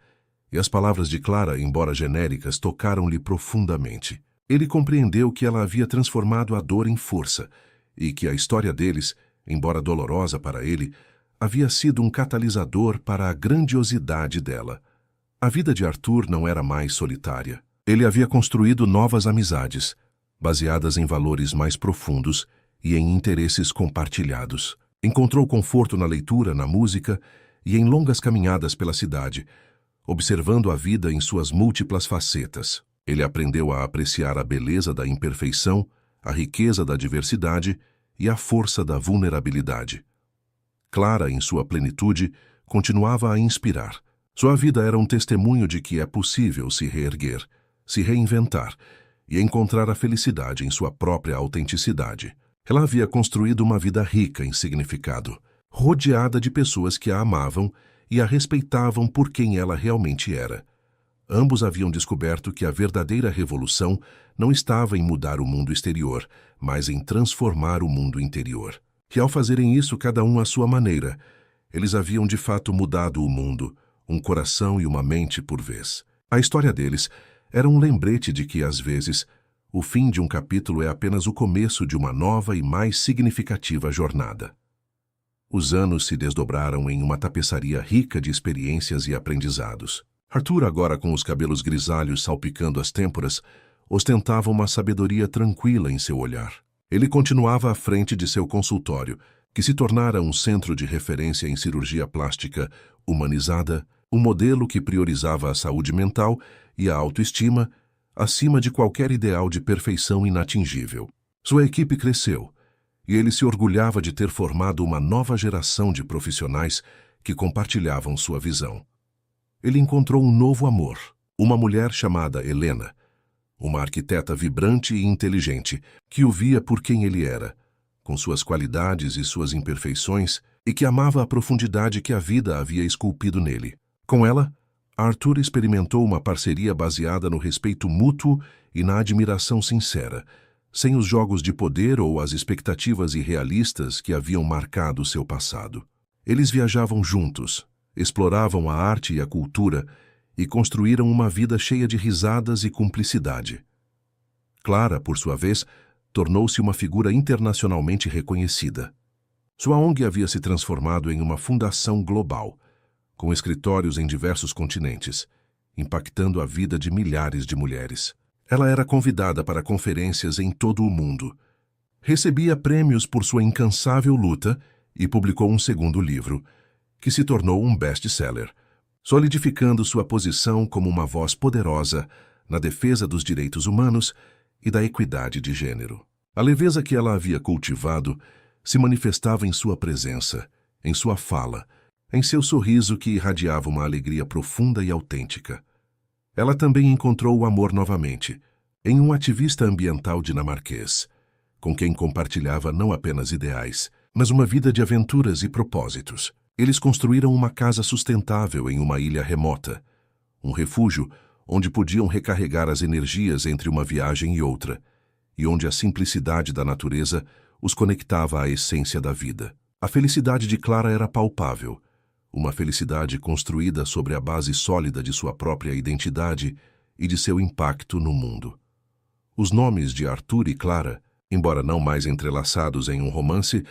e as palavras de Clara, embora genéricas, tocaram-lhe profundamente. Ele compreendeu que ela havia transformado a dor em força, e que a história deles, embora dolorosa para ele, havia sido um catalisador para a grandiosidade dela. A vida de Arthur não era mais solitária. Ele havia construído novas amizades, baseadas em valores mais profundos e em interesses compartilhados. Encontrou conforto na leitura, na música e em longas caminhadas pela cidade, observando a vida em suas múltiplas facetas. Ele aprendeu a apreciar a beleza da imperfeição, a riqueza da diversidade e a força da vulnerabilidade. Clara, em sua plenitude, continuava a inspirar. Sua vida era um testemunho de que é possível se reerguer, se reinventar e encontrar a felicidade em sua própria autenticidade. Ela havia construído uma vida rica em significado, rodeada de pessoas que a amavam e a respeitavam por quem ela realmente era. Ambos haviam descoberto que a verdadeira revolução não estava em mudar o mundo exterior, mas em transformar o mundo interior. E ao fazerem isso, cada um à sua maneira, eles haviam de fato mudado o mundo, um coração e uma mente por vez. A história deles era um lembrete de que, às vezes, o fim de um capítulo é apenas o começo de uma nova e mais significativa jornada. Os anos se desdobraram em uma tapeçaria rica de experiências e aprendizados. Arthur, agora com os cabelos grisalhos salpicando as têmporas, ostentava uma sabedoria tranquila em seu olhar. Ele continuava à frente de seu consultório, que se tornara um centro de referência em cirurgia plástica humanizada, um modelo que priorizava a saúde mental e a autoestima acima de qualquer ideal de perfeição inatingível. Sua equipe cresceu, e ele se orgulhava de ter formado uma nova geração de profissionais que compartilhavam sua visão. Ele encontrou um novo amor, uma mulher chamada Helena, uma arquiteta vibrante e inteligente que o via por quem ele era, com suas qualidades e suas imperfeições, e que amava a profundidade que a vida havia esculpido nele. Com ela, Arthur experimentou uma parceria baseada no respeito mútuo e na admiração sincera, sem os jogos de poder ou as expectativas irrealistas que haviam marcado seu passado. Eles viajavam juntos, exploravam a arte e a cultura e construíram uma vida cheia de risadas e cumplicidade. Clara, por sua vez, tornou-se uma figura internacionalmente reconhecida. Sua ONG havia se transformado em uma fundação global, com escritórios em diversos continentes, impactando a vida de milhares de mulheres. Ela era convidada para conferências em todo o mundo, recebia prêmios por sua incansável luta e publicou um segundo livro, que se tornou um best-seller, solidificando sua posição como uma voz poderosa na defesa dos direitos humanos e da equidade de gênero. A leveza que ela havia cultivado se manifestava em sua presença, em sua fala, em seu sorriso que irradiava uma alegria profunda e autêntica. Ela também encontrou o amor novamente, em um ativista ambiental dinamarquês, com quem compartilhava não apenas ideais, mas uma vida de aventuras e propósitos. Eles construíram uma casa sustentável em uma ilha remota, um refúgio onde podiam recarregar as energias entre uma viagem e outra, e onde a simplicidade da natureza os conectava à essência da vida. A felicidade de Clara era palpável, uma felicidade construída sobre a base sólida de sua própria identidade e de seu impacto no mundo. Os nomes de Arthur e Clara, embora não mais entrelaçados em um romance,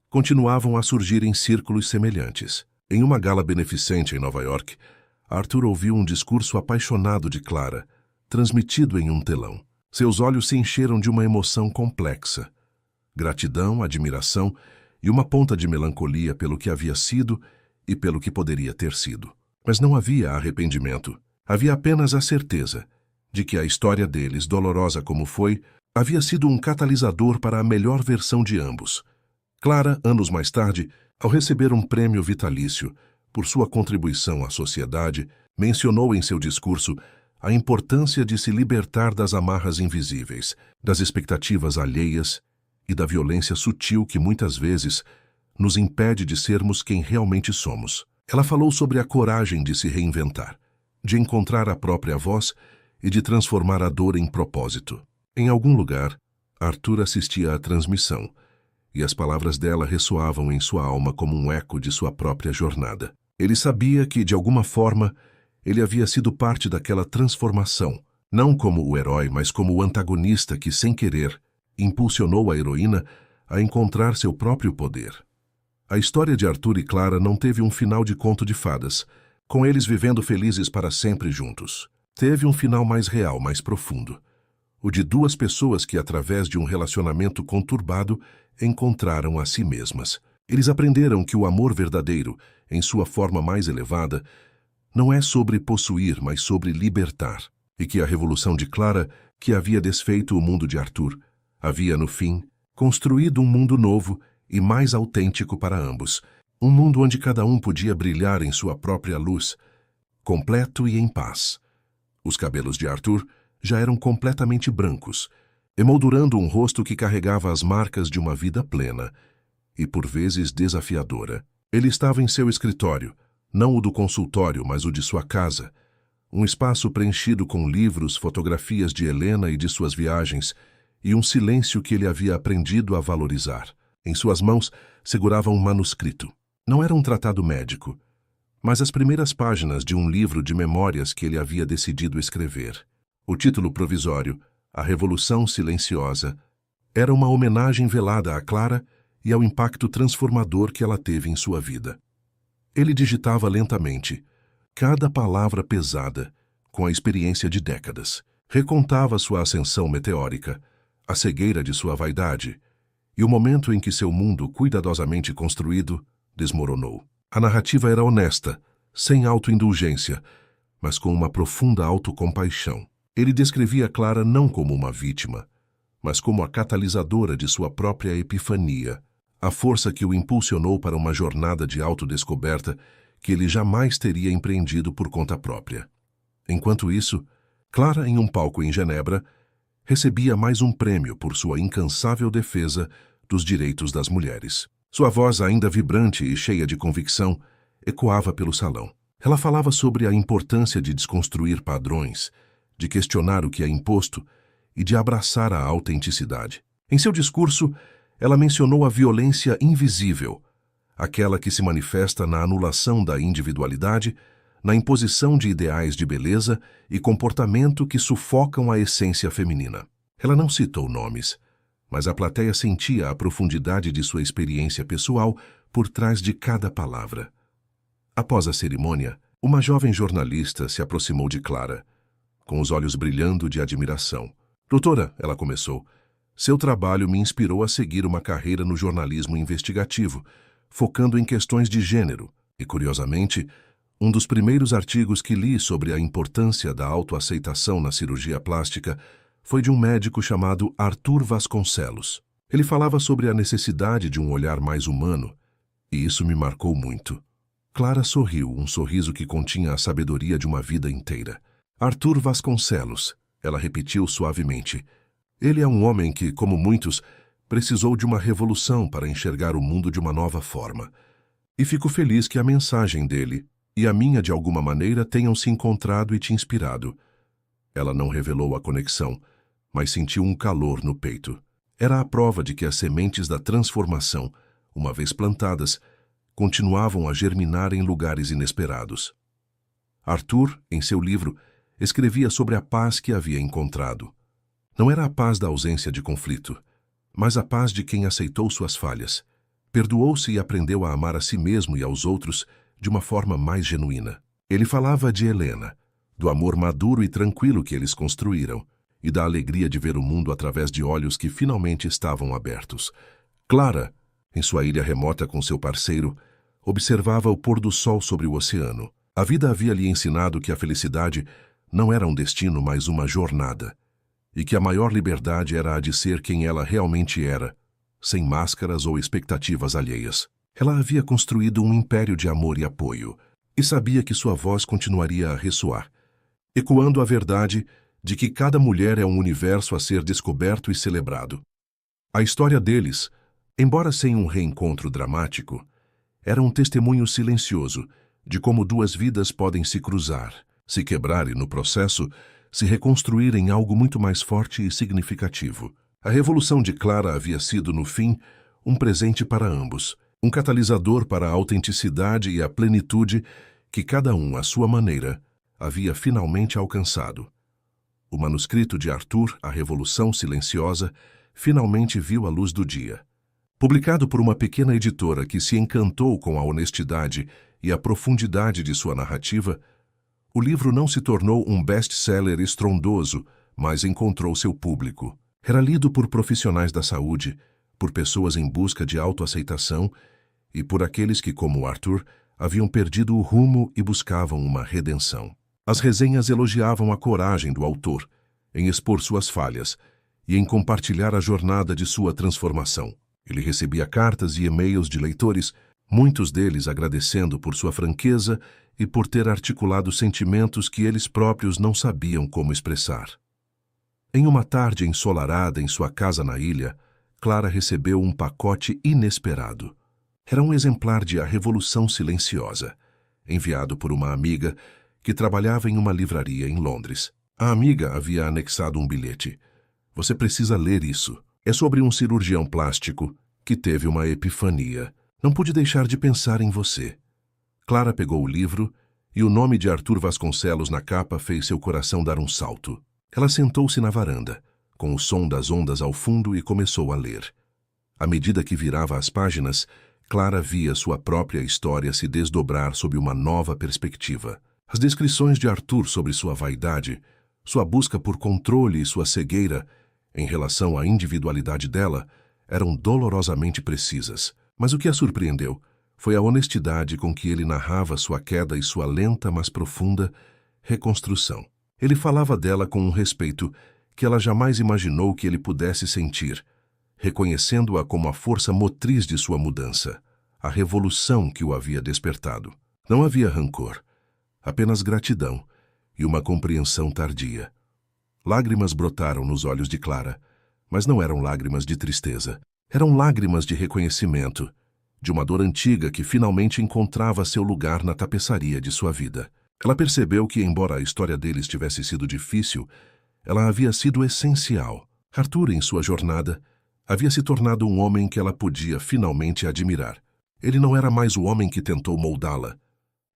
continuavam a surgir em círculos semelhantes. Em uma gala beneficente em Nova York, Arthur ouviu um discurso apaixonado de Clara, transmitido em um telão. Seus olhos se encheram de uma emoção complexa: gratidão, admiração e uma ponta de melancolia pelo que havia sido e pelo que poderia ter sido. Mas não havia arrependimento. Havia apenas a certeza de que a história deles, dolorosa como foi, havia sido um catalisador para a melhor versão de ambos. Clara, anos mais tarde, ao receber um prêmio vitalício por sua contribuição à sociedade, mencionou em seu discurso a importância de se libertar das amarras invisíveis, das expectativas alheias e da violência sutil que muitas vezes nos impede de sermos quem realmente somos. Ela falou sobre a coragem de se reinventar, de encontrar a própria voz e de transformar a dor em propósito. Em algum lugar, Arthur assistia à transmissão, e as palavras dela ressoavam em sua alma como um eco de sua própria jornada. Ele sabia que, de alguma forma, ele havia sido parte daquela transformação, não como o herói, mas como o antagonista que, sem querer, impulsionou a heroína a encontrar seu próprio poder. A história de Arthur e Clara não teve um final de conto de fadas, com eles vivendo felizes para sempre juntos. Teve um final mais real, mais profundo. O de duas pessoas que, através de um relacionamento conturbado, encontraram a si mesmas. Eles aprenderam que o amor verdadeiro, em sua forma mais elevada, não é sobre possuir, mas sobre libertar. E que a revolução de Clara, que havia desfeito o mundo de Arthur, havia, no fim, construído um mundo novo e mais autêntico para ambos. Um mundo onde cada um podia brilhar em sua própria luz, completo e em paz. Os cabelos de Arthur já eram completamente brancos, emoldurando um rosto que carregava as marcas de uma vida plena e, por vezes, desafiadora. Ele estava em seu escritório, não o do consultório, mas o de sua casa, um espaço preenchido com livros, fotografias de Helena e de suas viagens, e um silêncio que ele havia aprendido a valorizar. Em suas mãos, segurava um manuscrito. Não era um tratado médico, mas as primeiras páginas de um livro de memórias que ele havia decidido escrever. O título provisório, A Revolução Silenciosa, era uma homenagem velada a Clara e ao impacto transformador que ela teve em sua vida. Ele digitava lentamente, cada palavra pesada, com a experiência de décadas. Recontava sua ascensão meteórica, a cegueira de sua vaidade e o momento em que seu mundo, cuidadosamente construído, desmoronou. A narrativa era honesta, sem autoindulgência, mas com uma profunda autocompaixão. Ele descrevia Clara não como uma vítima, mas como a catalisadora de sua própria epifania, a força que o impulsionou para uma jornada de autodescoberta que ele jamais teria empreendido por conta própria. Enquanto isso, Clara, em um palco em Genebra, recebia mais um prêmio por sua incansável defesa dos direitos das mulheres. Sua voz, ainda vibrante e cheia de convicção, ecoava pelo salão. Ela falava sobre a importância de desconstruir padrões, de questionar o que é imposto e de abraçar a autenticidade. Em seu discurso, ela mencionou a violência invisível, aquela que se manifesta na anulação da individualidade, na imposição de ideais de beleza e comportamento que sufocam a essência feminina. Ela não citou nomes, mas a plateia sentia a profundidade de sua experiência pessoal por trás de cada palavra. Após a cerimônia, uma jovem jornalista se aproximou de Clara, com os olhos brilhando de admiração. "Doutora", ela começou, "seu trabalho me inspirou a seguir uma carreira no jornalismo investigativo, focando em questões de gênero, e, curiosamente, um dos primeiros artigos que li sobre a importância da autoaceitação na cirurgia plástica foi de um médico chamado Arthur Vasconcelos. Ele falava sobre a necessidade de um olhar mais humano, e isso me marcou muito." Clara sorriu, um sorriso que continha a sabedoria de uma vida inteira. "Arthur Vasconcelos", ela repetiu suavemente. "Ele é um homem que, como muitos, precisou de uma revolução para enxergar o mundo de uma nova forma. E fico feliz que a mensagem dele e a minha, de alguma maneira, tenham se encontrado e te inspirado. Ela não revelou a conexão, mas sentiu um calor no peito. Era a prova de que as sementes da transformação, uma vez plantadas, continuavam a germinar em lugares inesperados. Arthur, em seu livro, escrevia sobre a paz que havia encontrado. Não era a paz da ausência de conflito, mas a paz de quem aceitou suas falhas, perdoou-se e aprendeu a amar a si mesmo e aos outros de uma forma mais genuína. Ele falava de Helena, do amor maduro e tranquilo que eles construíram, e da alegria de ver o mundo através de olhos que finalmente estavam abertos. Clara, em sua ilha remota com seu parceiro, observava o pôr do sol sobre o oceano. A vida havia lhe ensinado que a felicidade não era um destino, mas uma jornada, e que a maior liberdade era a de ser quem ela realmente era, sem máscaras ou expectativas alheias. Ela havia construído um império de amor e apoio, e sabia que sua voz continuaria a ressoar, ecoando a verdade de que cada mulher é um universo a ser descoberto e celebrado. A história deles, embora sem um reencontro dramático, era um testemunho silencioso de como duas vidas podem se cruzar, se quebrar e, no processo, se reconstruir em algo muito mais forte e significativo. A revolução de Clara havia sido, no fim, um presente para ambos, um catalisador para a autenticidade e a plenitude que cada um, à sua maneira, havia finalmente alcançado. O manuscrito de Arthur, A Revolução Silenciosa, finalmente viu a luz do dia. Publicado por uma pequena editora que se encantou com a honestidade e a profundidade de sua narrativa, o livro não se tornou um best-seller estrondoso, mas encontrou seu público. Era lido por profissionais da saúde, por pessoas em busca de autoaceitação e por aqueles que, como Arthur, haviam perdido o rumo e buscavam uma redenção. As resenhas elogiavam a coragem do autor em expor suas falhas e em compartilhar a jornada de sua transformação. Ele recebia cartas e e-mails de leitores, muitos deles agradecendo por sua franqueza e por ter articulado sentimentos que eles próprios não sabiam como expressar. Em uma tarde ensolarada em sua casa na ilha, Clara recebeu um pacote inesperado. Era um exemplar de A Revolução Silenciosa, enviado por uma amiga que trabalhava em uma livraria em Londres. A amiga havia anexado um bilhete. Você precisa ler isso. É sobre um cirurgião plástico que teve uma epifania. Não pude deixar de pensar em você. Clara pegou o livro e o nome de Arthur Vasconcelos na capa fez seu coração dar um salto. Ela sentou-se na varanda, com o som das ondas ao fundo e começou a ler. À medida que virava as páginas, Clara via sua própria história se desdobrar sob uma nova perspectiva. As descrições de Arthur sobre sua vaidade, sua busca por controle e sua cegueira em relação à individualidade dela eram dolorosamente precisas. Mas o que a surpreendeu foi a honestidade com que ele narrava sua queda e sua lenta, mas profunda, reconstrução. Ele falava dela com um respeito que ela jamais imaginou que ele pudesse sentir, reconhecendo-a como a força motriz de sua mudança, a revolução que o havia despertado. Não havia rancor, apenas gratidão e uma compreensão tardia. Lágrimas brotaram nos olhos de Clara, mas não eram lágrimas de tristeza. Eram lágrimas de reconhecimento, de uma dor antiga que finalmente encontrava seu lugar na tapeçaria de sua vida. Ela percebeu que, embora a história deles tivesse sido difícil, ela havia sido essencial. Arthur, em sua jornada, havia se tornado um homem que ela podia finalmente admirar. Ele não era mais o homem que tentou moldá-la,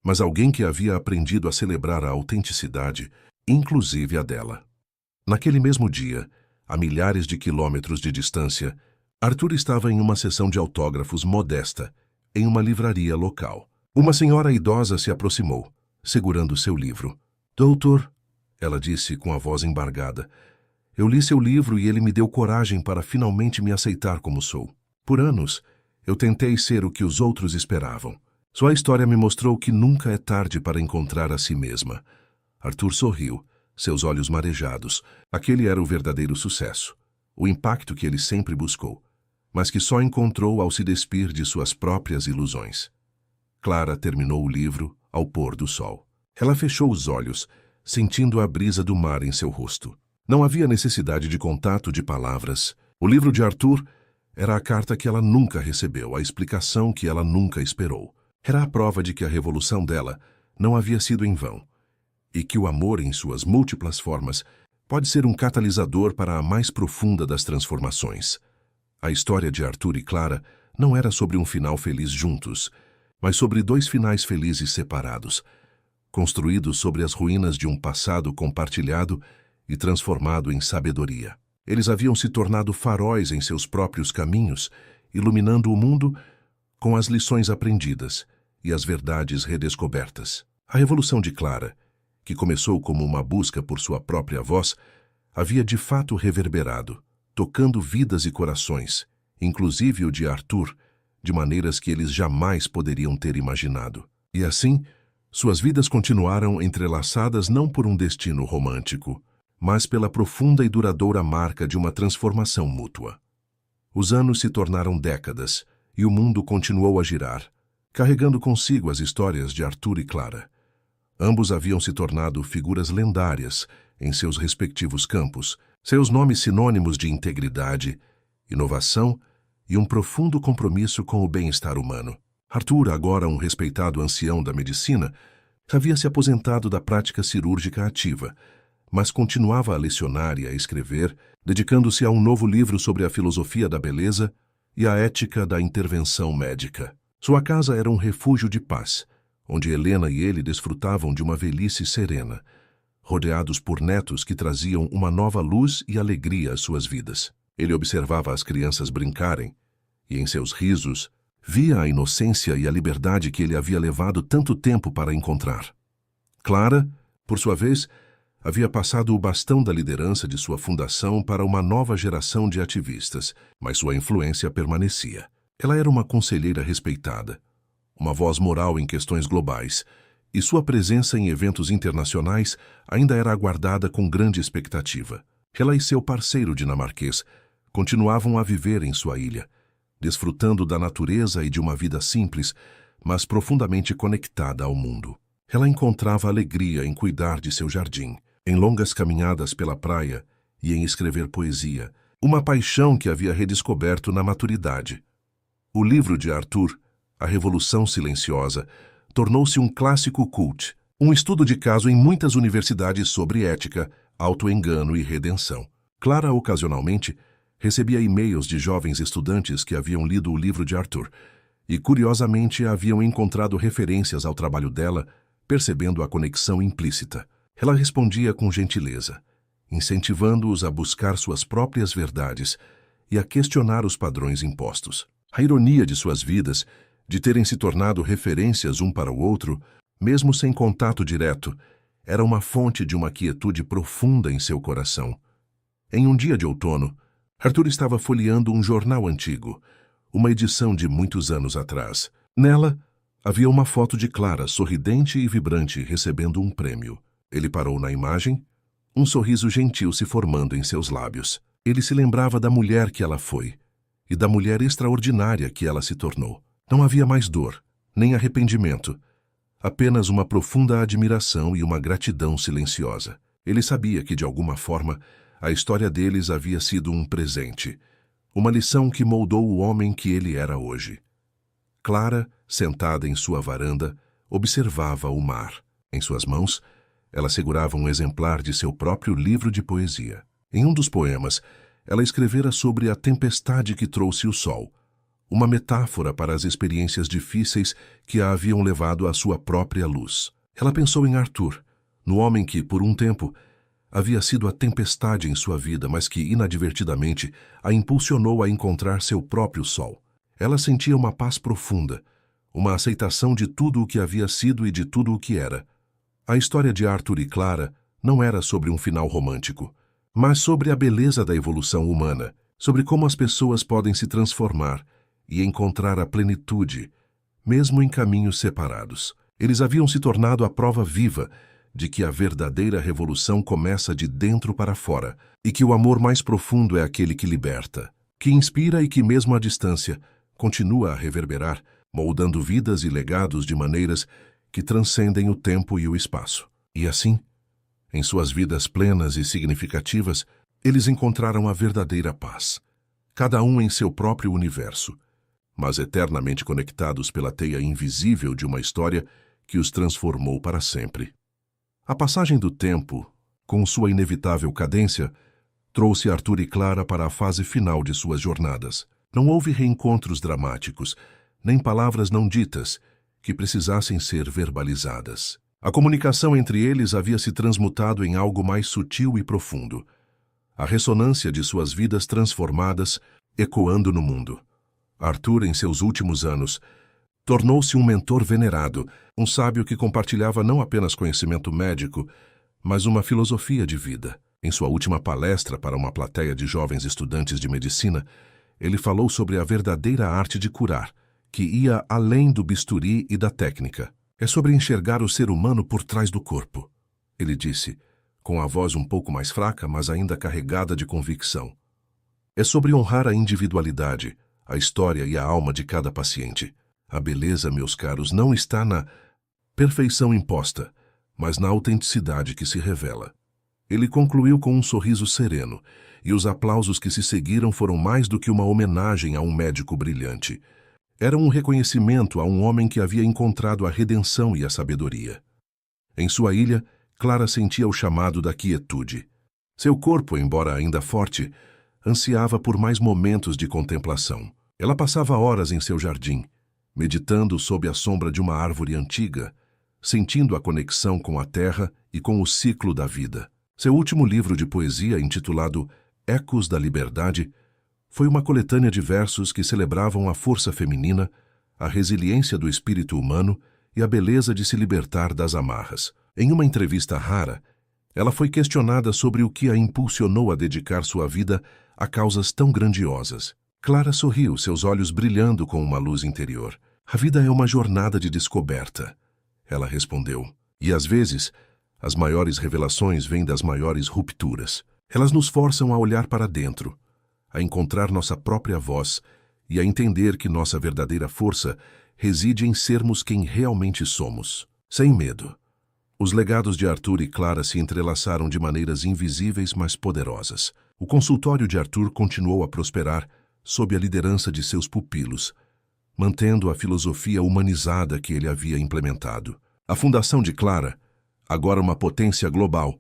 mas alguém que havia aprendido a celebrar a autenticidade, inclusive a dela. Naquele mesmo dia, a milhares de quilômetros de distância, Arthur estava em uma sessão de autógrafos modesta, em uma livraria local. Uma senhora idosa se aproximou, segurando seu livro. "Doutor", ela disse com a voz embargada, "eu li seu livro e ele me deu coragem para finalmente me aceitar como sou. Por anos, eu tentei ser o que os outros esperavam. Sua história me mostrou que nunca é tarde para encontrar a si mesma." Arthur sorriu, seus olhos marejados. Aquele era o verdadeiro sucesso, o impacto que ele sempre buscou, mas que só encontrou ao se despir de suas próprias ilusões. Clara terminou o livro ao pôr do sol. Ela fechou os olhos, sentindo a brisa do mar em seu rosto. Não havia necessidade de contato de palavras. O livro de Arthur Era a carta que ela nunca recebeu, a explicação que ela nunca esperou. Era a prova de que a revolução dela não havia sido em vão, e que o amor, em suas múltiplas formas, pode ser um catalisador para a mais profunda das transformações. A história de Arthur e Clara não era sobre um final feliz juntos, mas sobre dois finais felizes separados, construídos sobre as ruínas de um passado compartilhado e transformado em sabedoria. Eles haviam se tornado faróis em seus próprios caminhos, iluminando o mundo com as lições aprendidas e as verdades redescobertas. A Revolução de Clara, que começou como uma busca por sua própria voz, havia de fato reverberado, tocando vidas e corações, inclusive o de Arthur, de maneiras que eles jamais poderiam ter imaginado. E assim, suas vidas continuaram entrelaçadas não por um destino romântico, mas pela profunda e duradoura marca de uma transformação mútua. Os anos se tornaram décadas, e o mundo continuou a girar, carregando consigo as histórias de Arthur e Clara. Ambos haviam se tornado figuras lendárias em seus respectivos campos, seus nomes sinônimos de integridade, inovação e um profundo compromisso com o bem-estar humano. Arthur, agora um respeitado ancião da medicina, havia se aposentado da prática cirúrgica ativa, mas continuava a lecionar e a escrever, dedicando-se a um novo livro sobre a filosofia da beleza e a ética da intervenção médica. Sua casa era um refúgio de paz, onde Helena e ele desfrutavam de uma velhice serena, rodeados por netos que traziam uma nova luz e alegria às suas vidas. Ele observava as crianças brincarem, e em seus risos via a inocência e a liberdade que ele havia levado tanto tempo para encontrar. Clara, por sua vez, havia passado o bastão da liderança de sua fundação para uma nova geração de ativistas, mas sua influência permanecia. Ela era uma conselheira respeitada, uma voz moral em questões globais, e sua presença em eventos internacionais ainda era aguardada com grande expectativa. Ela e seu parceiro dinamarquês continuavam a viver em sua ilha, desfrutando da natureza e de uma vida simples, mas profundamente conectada ao mundo. Ela encontrava alegria em cuidar de seu jardim, em longas caminhadas pela praia e em escrever poesia, uma paixão que havia redescoberto na maturidade. O livro de Arthur, A Revolução Silenciosa, tornou-se um clássico cult, um estudo de caso em muitas universidades sobre ética, autoengano e redenção. Clara, ocasionalmente, recebia e-mails de jovens estudantes que haviam lido o livro de Arthur e, curiosamente, haviam encontrado referências ao trabalho dela, percebendo a conexão implícita. Ela respondia com gentileza, incentivando-os a buscar suas próprias verdades e a questionar os padrões impostos. A ironia de suas vidas, de terem se tornado referências um para o outro, mesmo sem contato direto, era uma fonte de uma quietude profunda em seu coração. Em um dia de outono, Arthur estava folheando um jornal antigo, uma edição de muitos anos atrás. Nela, havia uma foto de Clara, sorridente e vibrante, recebendo um prêmio. Ele parou na imagem, um sorriso gentil se formando em seus lábios. Ele se lembrava da mulher que ela foi e da mulher extraordinária que ela se tornou. Não havia mais dor, nem arrependimento, apenas uma profunda admiração e uma gratidão silenciosa. Ele sabia que, de alguma forma, a história deles havia sido um presente, uma lição que moldou o homem que ele era hoje. Clara, sentada em sua varanda, observava o mar. Em suas mãos, ela segurava um exemplar de seu próprio livro de poesia. Em um dos poemas, ela escrevera sobre a tempestade que trouxe o sol, uma metáfora para as experiências difíceis que a haviam levado à sua própria luz. Ela pensou em Arthur, no homem que, por um tempo, havia sido a tempestade em sua vida, mas que, inadvertidamente, a impulsionou a encontrar seu próprio sol. Ela sentia uma paz profunda, uma aceitação de tudo o que havia sido e de tudo o que era. A história de Arthur e Clara não era sobre um final romântico, mas sobre a beleza da evolução humana, sobre como as pessoas podem se transformar e encontrar a plenitude, mesmo em caminhos separados. Eles haviam se tornado a prova viva de que a verdadeira revolução começa de dentro para fora e que o amor mais profundo é aquele que liberta, que inspira e que, mesmo à distância, continua a reverberar, moldando vidas e legados de maneiras que transcendem o tempo e o espaço. E assim, em suas vidas plenas e significativas, eles encontraram a verdadeira paz, cada um em seu próprio universo, mas eternamente conectados pela teia invisível de uma história que os transformou para sempre. A passagem do tempo, com sua inevitável cadência, trouxe Arthur e Clara para a fase final de suas jornadas. Não houve reencontros dramáticos, nem palavras não ditas que precisassem ser verbalizadas. A comunicação entre eles havia se transmutado em algo mais sutil e profundo. A ressonância de suas vidas transformadas ecoando no mundo. Arthur, em seus últimos anos, tornou-se um mentor venerado, um sábio que compartilhava não apenas conhecimento médico, mas uma filosofia de vida. Em sua última palestra para uma plateia de jovens estudantes de medicina, ele falou sobre a verdadeira arte de curar, que ia além do bisturi e da técnica. É sobre enxergar o ser humano por trás do corpo, ele disse, com a voz um pouco mais fraca, mas ainda carregada de convicção. É sobre honrar a individualidade, a história e a alma de cada paciente. A beleza, meus caros, não está na perfeição imposta, mas na autenticidade que se revela. Ele concluiu com um sorriso sereno, e os aplausos que se seguiram foram mais do que uma homenagem a um médico brilhante. Era um reconhecimento a um homem que havia encontrado a redenção e a sabedoria. Em sua ilha, Clara sentia o chamado da quietude. Seu corpo, embora ainda forte, ansiava por mais momentos de contemplação. Ela passava horas em seu jardim, meditando sob a sombra de uma árvore antiga, sentindo a conexão com a terra e com o ciclo da vida. Seu último livro de poesia, intitulado Ecos da Liberdade, foi uma coletânea de versos que celebravam a força feminina, a resiliência do espírito humano e a beleza de se libertar das amarras. Em uma entrevista rara, ela foi questionada sobre o que a impulsionou a dedicar sua vida a causas tão grandiosas. Clara sorriu, seus olhos brilhando com uma luz interior. A vida é uma jornada de descoberta, ela respondeu. E às vezes, as maiores revelações vêm das maiores rupturas. Elas nos forçam a olhar para dentro, a encontrar nossa própria voz e a entender que nossa verdadeira força reside em sermos quem realmente somos, sem medo. Os legados de Arthur e Clara se entrelaçaram de maneiras invisíveis, mas poderosas. O consultório de Arthur continuou a prosperar sob a liderança de seus pupilos, mantendo a filosofia humanizada que ele havia implementado. A fundação de Clara, agora uma potência global,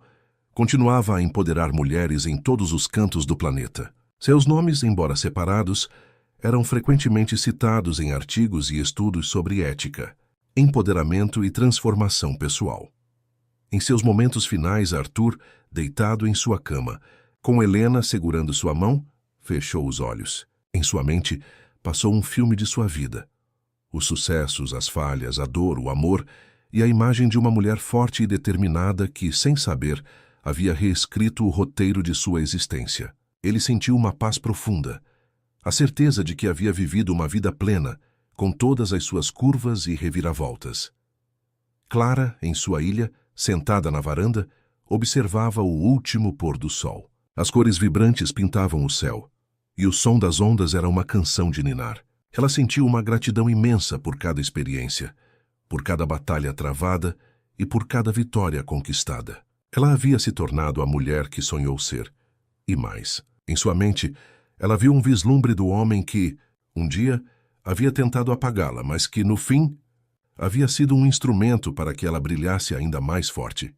continuava a empoderar mulheres em todos os cantos do planeta. Seus nomes, embora separados, eram frequentemente citados em artigos e estudos sobre ética, empoderamento e transformação pessoal. Em seus momentos finais, Arthur, deitado em sua cama, com Helena segurando sua mão, fechou os olhos. Em sua mente, passou um filme de sua vida. Os sucessos, as falhas, a dor, o amor e a imagem de uma mulher forte e determinada que, sem saber, havia reescrito o roteiro de sua existência. Ele sentiu uma paz profunda, a certeza de que havia vivido uma vida plena, com todas as suas curvas e reviravoltas. Clara, em sua ilha, sentada na varanda, observava o último pôr do sol. As cores vibrantes pintavam o céu, e o som das ondas era uma canção de ninar. Ela sentiu uma gratidão imensa por cada experiência, por cada batalha travada e por cada vitória conquistada. Ela havia se tornado a mulher que sonhou ser, e mais. Em sua mente, ela viu um vislumbre do homem que, um dia, havia tentado apagá-la, mas que, no fim, havia sido um instrumento para que ela brilhasse ainda mais forte.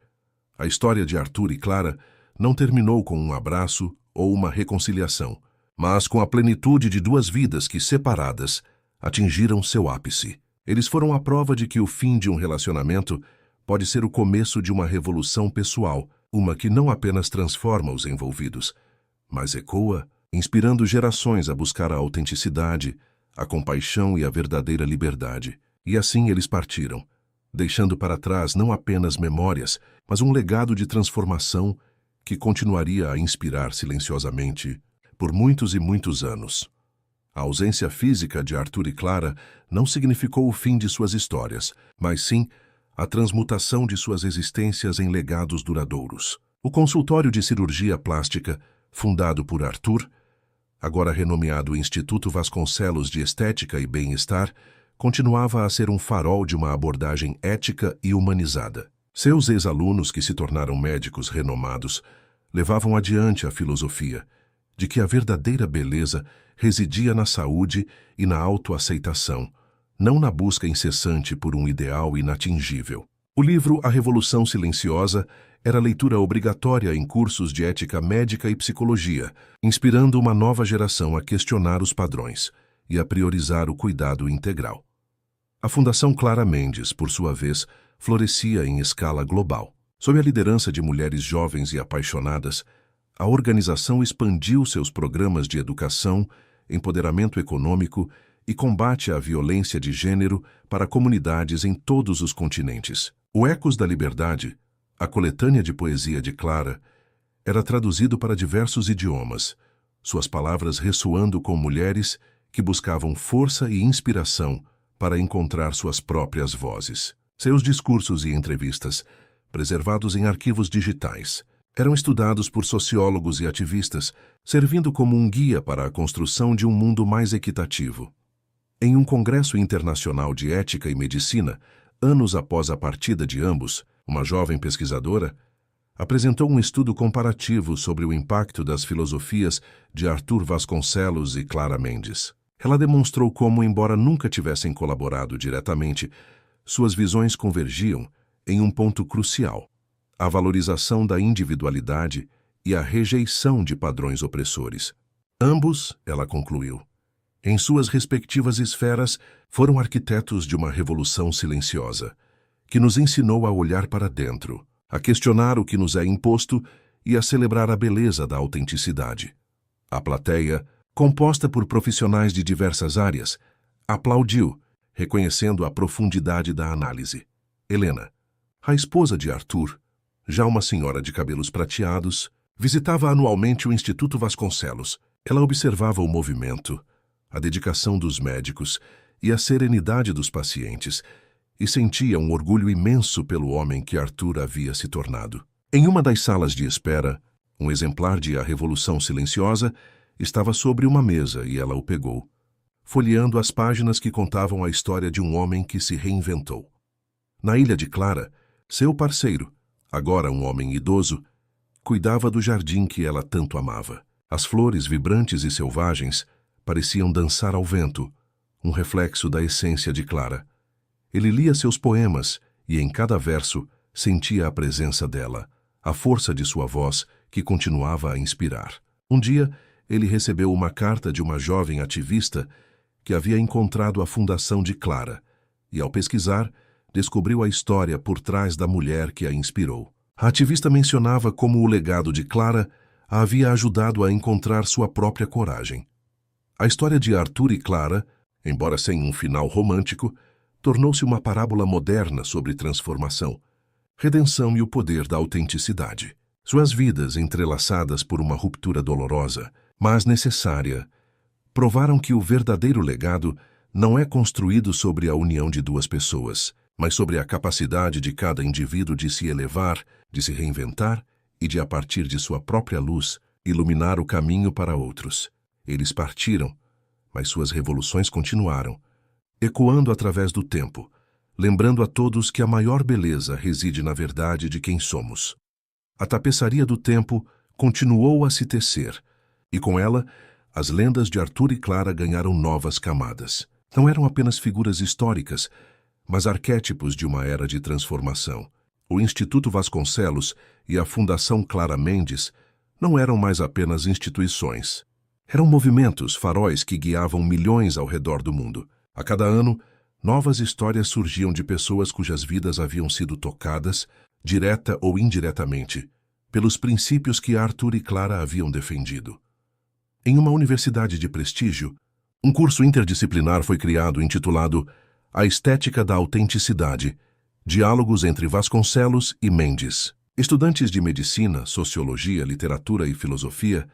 A história de Arthur e Clara não terminou com um abraço ou uma reconciliação, mas com a plenitude de duas vidas que, separadas, atingiram seu ápice. Eles foram a prova de que o fim de um relacionamento pode ser o começo de uma revolução pessoal, uma que não apenas transforma os envolvidos, mas ecoa, inspirando gerações a buscar a autenticidade, a compaixão e a verdadeira liberdade. E assim eles partiram, deixando para trás não apenas memórias, mas um legado de transformação que continuaria a inspirar silenciosamente por muitos e muitos anos. A ausência física de Arthur e Clara não significou o fim de suas histórias, mas sim a transmutação de suas existências em legados duradouros. O consultório de cirurgia plástica, fundado por Arthur, agora renomeado Instituto Vasconcelos de Estética e Bem-Estar, continuava a ser um farol de uma abordagem ética e humanizada. Seus ex-alunos, que se tornaram médicos renomados, levavam adiante a filosofia, de que a verdadeira beleza residia na saúde e na autoaceitação, não na busca incessante por um ideal inatingível. O livro A Revolução Silenciosa era leitura obrigatória em cursos de ética médica e psicologia, inspirando uma nova geração a questionar os padrões e a priorizar o cuidado integral. A Fundação Clara Mendes, por sua vez, florescia em escala global. Sob a liderança de mulheres jovens e apaixonadas, a organização expandiu seus programas de educação, empoderamento econômico e combate à violência de gênero para comunidades em todos os continentes. O Ecos da Liberdade, a coletânea de poesia de Clara, era traduzido para diversos idiomas, suas palavras ressoando com mulheres que buscavam força e inspiração para encontrar suas próprias vozes. Seus discursos e entrevistas, preservados em arquivos digitais, eram estudados por sociólogos e ativistas, servindo como um guia para a construção de um mundo mais equitativo. Em um congresso internacional de ética e medicina, anos após a partida de ambos, uma jovem pesquisadora apresentou um estudo comparativo sobre o impacto das filosofias de Arthur Vasconcelos e Clara Mendes. Ela demonstrou como, embora nunca tivessem colaborado diretamente, suas visões convergiam em um ponto crucial: a valorização da individualidade e a rejeição de padrões opressores. Ambos, ela concluiu, em suas respectivas esferas, foram arquitetos de uma revolução silenciosa, que nos ensinou a olhar para dentro, a questionar o que nos é imposto e a celebrar a beleza da autenticidade. A plateia, composta por profissionais de diversas áreas, aplaudiu, reconhecendo a profundidade da análise. Helena, a esposa de Arthur, já uma senhora de cabelos prateados, visitava anualmente o Instituto Vasconcelos. Ela observava o movimento, a dedicação dos médicos e a serenidade dos pacientes, e sentia um orgulho imenso pelo homem que Arthur havia se tornado. Em uma das salas de espera, um exemplar de A Revolução Silenciosa estava sobre uma mesa e ela o pegou, folheando as páginas que contavam a história de um homem que se reinventou. Na Ilha de Clara, seu parceiro, agora um homem idoso, cuidava do jardim que ela tanto amava. As flores vibrantes e selvagens pareciam dançar ao vento, um reflexo da essência de Clara. Ele lia seus poemas e, em cada verso, sentia a presença dela, a força de sua voz que continuava a inspirar. Um dia, ele recebeu uma carta de uma jovem ativista que havia encontrado a fundação de Clara e, ao pesquisar, descobriu a história por trás da mulher que a inspirou. A ativista mencionava como o legado de Clara a havia ajudado a encontrar sua própria coragem. A história de Arthur e Clara, embora sem um final romântico, tornou-se uma parábola moderna sobre transformação, redenção e o poder da autenticidade. Suas vidas, entrelaçadas por uma ruptura dolorosa, mas necessária, provaram que o verdadeiro legado não é construído sobre a união de duas pessoas, mas sobre a capacidade de cada indivíduo de se elevar, de se reinventar e de, a partir de sua própria luz, iluminar o caminho para outros. Eles partiram, mas suas revoluções continuaram, ecoando através do tempo, lembrando a todos que a maior beleza reside na verdade de quem somos. A tapeçaria do tempo continuou a se tecer, e com ela, as lendas de Arthur e Clara ganharam novas camadas. Não eram apenas figuras históricas, mas arquétipos de uma era de transformação. O Instituto Vasconcelos e a Fundação Clara Mendes não eram mais apenas instituições. Eram movimentos, faróis que guiavam milhões ao redor do mundo. A cada ano, novas histórias surgiam de pessoas cujas vidas haviam sido tocadas, direta ou indiretamente, pelos princípios que Arthur e Clara haviam defendido. Em uma universidade de prestígio, um curso interdisciplinar foi criado intitulado A Estética da Autenticidade, Diálogos entre Vasconcelos e Mendes. Estudantes de medicina, sociologia, literatura e filosofia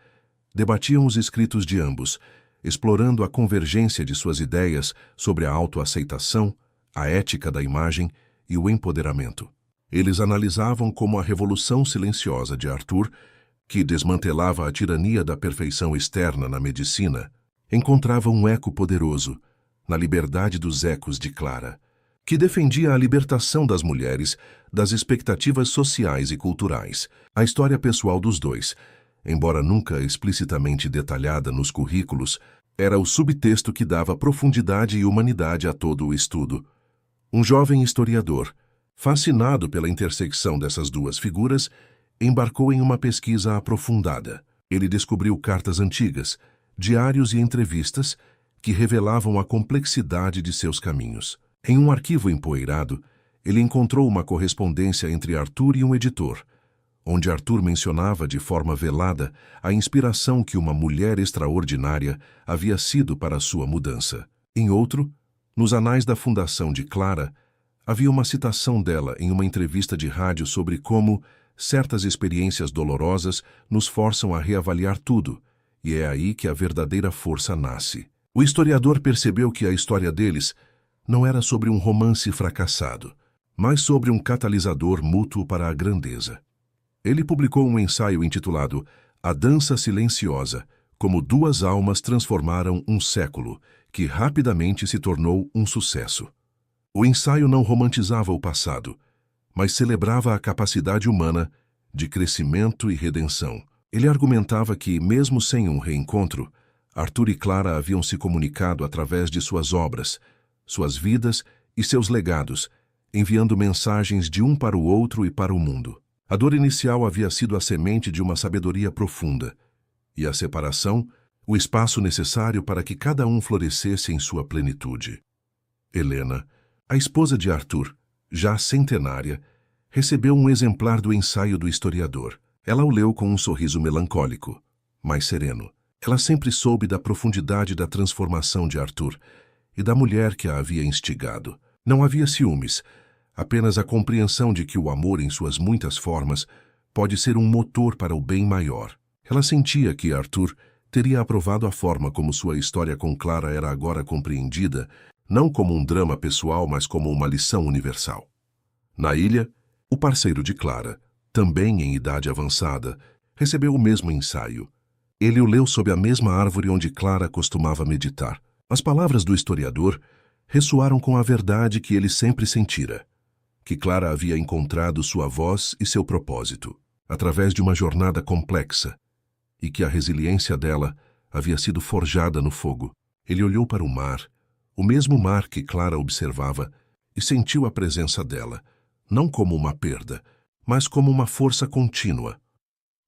debatiam os escritos de ambos, explorando a convergência de suas ideias sobre a autoaceitação, a ética da imagem e o empoderamento. Eles analisavam como a revolução silenciosa de Arthur, que desmantelava a tirania da perfeição externa na medicina, encontrava um eco poderoso na liberdade dos ecos de Clara, que defendia a libertação das mulheres das expectativas sociais e culturais. A história pessoal dos dois embora nunca explicitamente detalhada nos currículos, era o subtexto que dava profundidade e humanidade a todo o estudo. Um jovem historiador, fascinado pela intersecção dessas duas figuras, embarcou em uma pesquisa aprofundada. Ele descobriu cartas antigas, diários e entrevistas que revelavam a complexidade de seus caminhos. Em um arquivo empoeirado, ele encontrou uma correspondência entre Arthur e um editor, onde Arthur mencionava de forma velada a inspiração que uma mulher extraordinária havia sido para sua mudança. Em outro, nos anais da fundação de Clara, havia uma citação dela em uma entrevista de rádio sobre como certas experiências dolorosas nos forçam a reavaliar tudo, e é aí que a verdadeira força nasce. O historiador percebeu que a história deles não era sobre um romance fracassado, mas sobre um catalisador mútuo para a grandeza. Ele publicou um ensaio intitulado A Dança Silenciosa, como duas almas transformaram um século, que rapidamente se tornou um sucesso. O ensaio não romantizava o passado, mas celebrava a capacidade humana de crescimento e redenção. Ele argumentava que, mesmo sem um reencontro, Arthur e Clara haviam se comunicado através de suas obras, suas vidas e seus legados, enviando mensagens de um para o outro e para o mundo. A dor inicial havia sido a semente de uma sabedoria profunda, e a separação, o espaço necessário para que cada um florescesse em sua plenitude. Helena, a esposa de Arthur, já centenária, recebeu um exemplar do ensaio do historiador. Ela o leu com um sorriso melancólico, mas sereno. Ela sempre soube da profundidade da transformação de Arthur e da mulher que a havia instigado. Não havia ciúmes, apenas a compreensão de que o amor em suas muitas formas pode ser um motor para o bem maior. Ela sentia que Arthur teria aprovado a forma como sua história com Clara era agora compreendida, não como um drama pessoal, mas como uma lição universal. Na ilha, o parceiro de Clara, também em idade avançada, recebeu o mesmo ensaio. Ele o leu sob a mesma árvore onde Clara costumava meditar. As palavras do historiador ressoaram com a verdade que ele sempre sentira, que Clara havia encontrado sua voz e seu propósito, através de uma jornada complexa, e que a resiliência dela havia sido forjada no fogo. Ele olhou para o mesmo mar que Clara observava, e sentiu a presença dela, não como uma perda, mas como uma força contínua.